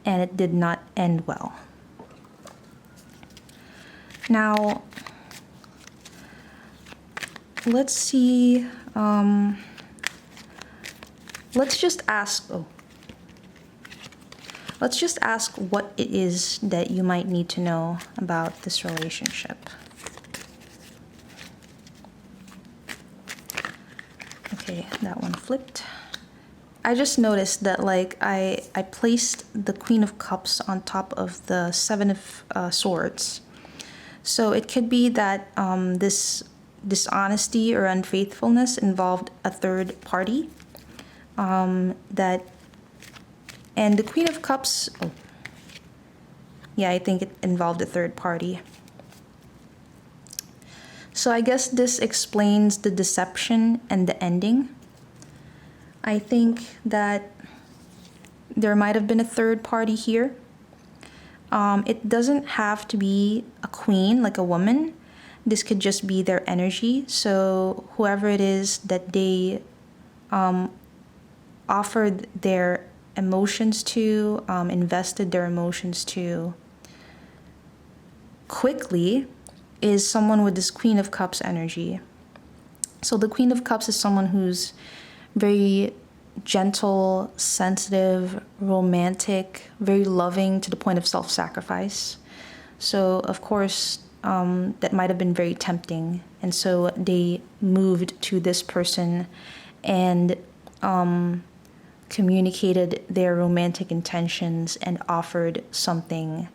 and it did not end well. Now, let's see. Let's just ask what it is that you might need to know about this relationship. Okay, that one flipped. I just noticed that like I placed the Queen of Cups on top of the Seven of Swords. So it could be that this dishonesty or unfaithfulness involved a third party. And the Queen of Cups, yeah, I think it involved a third party. So I guess this explains the deception and the ending. I think that there might have been a third party here. It doesn't have to be a queen, like a woman. This could just be their energy. So whoever it is that they offered their emotions to, invested their emotions to quickly, is someone with this Queen of Cups energy. So the Queen of Cups is someone who's very gentle, sensitive, romantic, very loving to the point of self-sacrifice. So of course, that might have been very tempting. And so they moved to this person and communicated their romantic intentions and offered something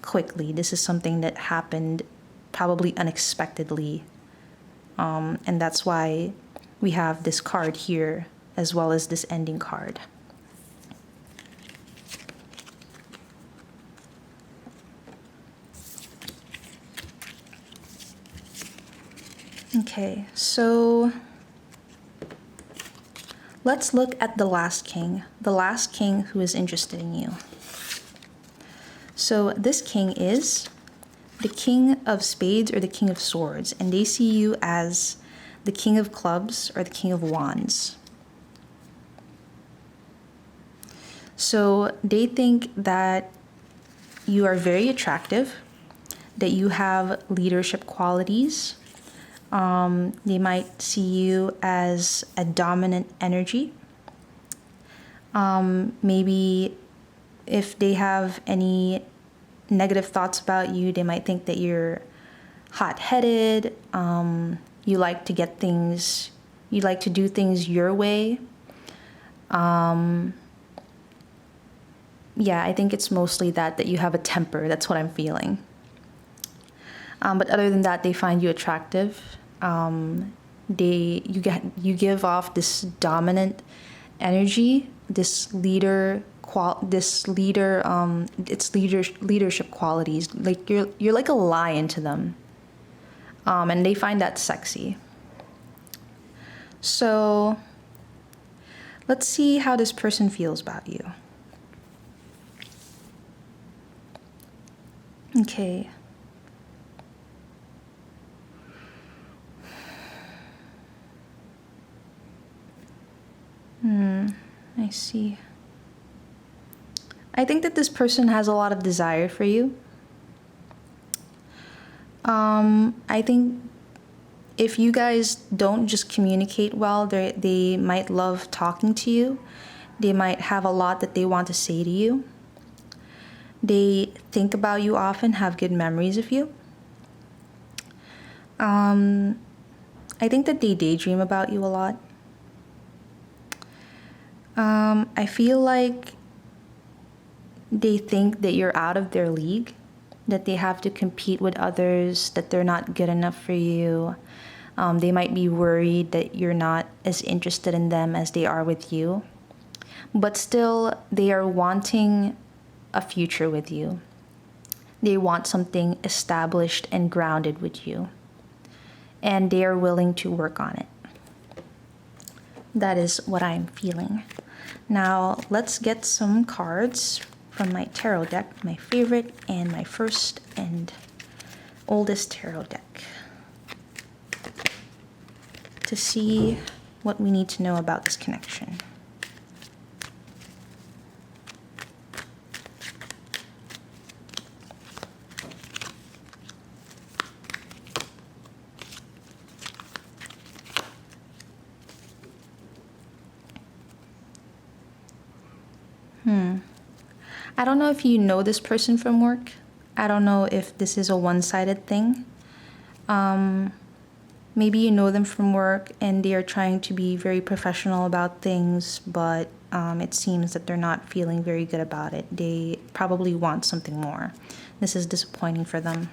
quickly. This is something that happened probably unexpectedly. And that's why we have this card here as well as this ending card. Okay, so let's look at the last king who is interested in you. So this king is the King of Spades or the King of Swords, and they see you as the King of Clubs or the King of Wands. So they think that you are very attractive, that you have leadership qualities. They might see you as a dominant energy. Maybe if they have any negative thoughts about you, they might think that you're hot-headed, you like to do things your way. Yeah, I think it's mostly that you have a temper. That's what I'm feeling. But other than that, they find you attractive. You give off this dominant energy, leadership qualities. Like you're like a lion to them, and they find that sexy. So let's see how this person feels about you. Okay. I see. I think that this person has a lot of desire for you. I think if you guys don't just communicate well, they might love talking to you. They might have a lot that they want to say to you. They think about you often, have good memories of you. I think that they daydream about you a lot. I feel like they think that you're out of their league, that they have to compete with others, that they're not good enough for you. They might be worried that you're not as interested in them as they are with you. But still, they are wanting a future with you. They want something established and grounded with you. And they are willing to work on it. That is what I'm feeling. Now let's get some cards from my tarot deck, my favorite and my first and oldest tarot deck, to see what we need to know about this connection. I don't know if you know this person from work. I don't know if this is a one-sided thing. Maybe you know them from work and they are trying to be very professional about things, but it seems that they're not feeling very good about it. They probably want something more. This is disappointing for them.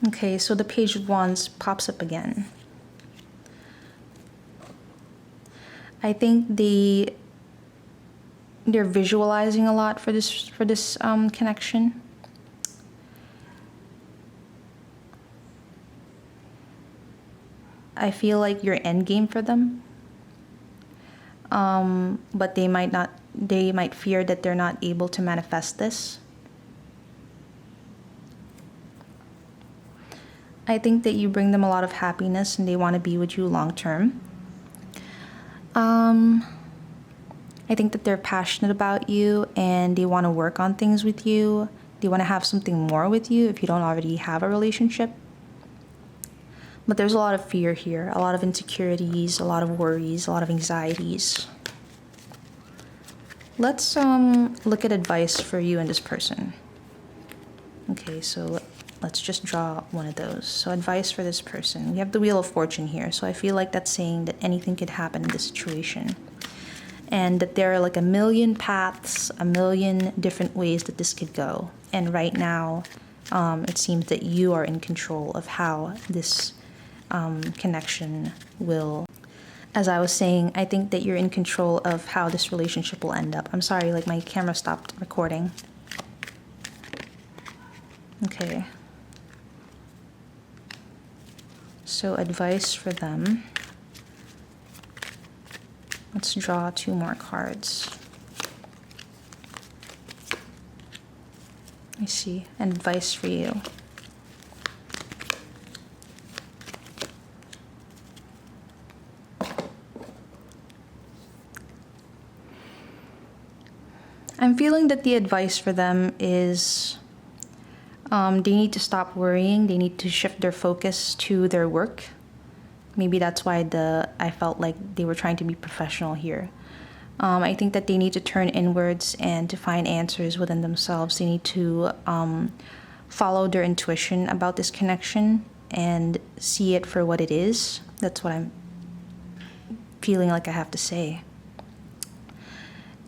Okay, so the Page of Wands pops up again. I think they're visualizing a lot for this connection. I feel like you're endgame for them. But they might fear that they're not able to manifest this. I think that you bring them a lot of happiness and they want to be with you long term. I think that they're passionate about you and they want to work on things with you. They want to have something more with you if you don't already have a relationship. But there's a lot of fear here, a lot of insecurities, a lot of worries, a lot of anxieties. Let's look at advice for you and this person. Okay, so let's just draw one of those. So advice for this person. We have the Wheel of Fortune here. So I feel like that's saying that anything could happen in this situation. And that there are like a million paths, a million different ways that this could go. And right now, it seems that you are in control of how this connection will. As I was saying, I think that you're in control of how this relationship will end up. I'm sorry, like my camera stopped recording. Okay. So advice for them. Let's draw two more cards. I see. Advice for you. I'm feeling that the advice for them is they need to stop worrying. They need to shift their focus to their work. Maybe that's why I felt like they were trying to be professional here. I think that they need to turn inwards and to find answers within themselves. They need to follow their intuition about this connection and see it for what it is. That's what I'm feeling like I have to say.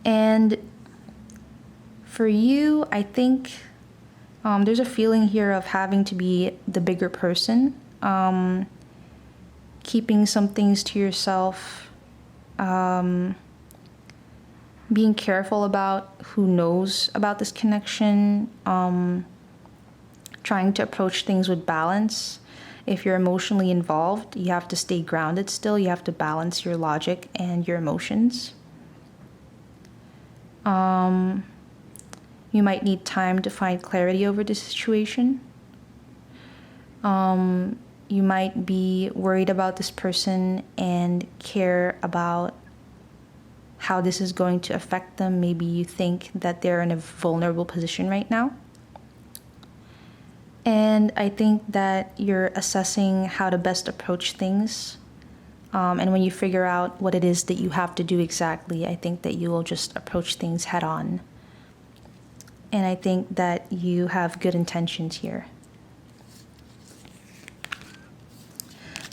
And for you, I think there's a feeling here of having to be the bigger person. Keeping some things to yourself, being careful about who knows about this connection, trying to approach things with balance. If you're emotionally involved, you have to stay grounded still. You have to balance your logic and your emotions. You might need time to find clarity over the situation. You might be worried about this person and care about how this is going to affect them. Maybe you think that they're in a vulnerable position right now. And I think that you're assessing how to best approach things. And when you figure out what it is that you have to do exactly, I think that you will just approach things head on. And I think that you have good intentions here.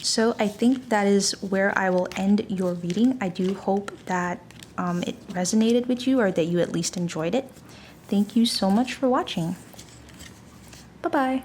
So I think that is where I will end your reading. I do hope that it resonated with you, or that you at least enjoyed it. Thank you so much for watching. Bye-bye.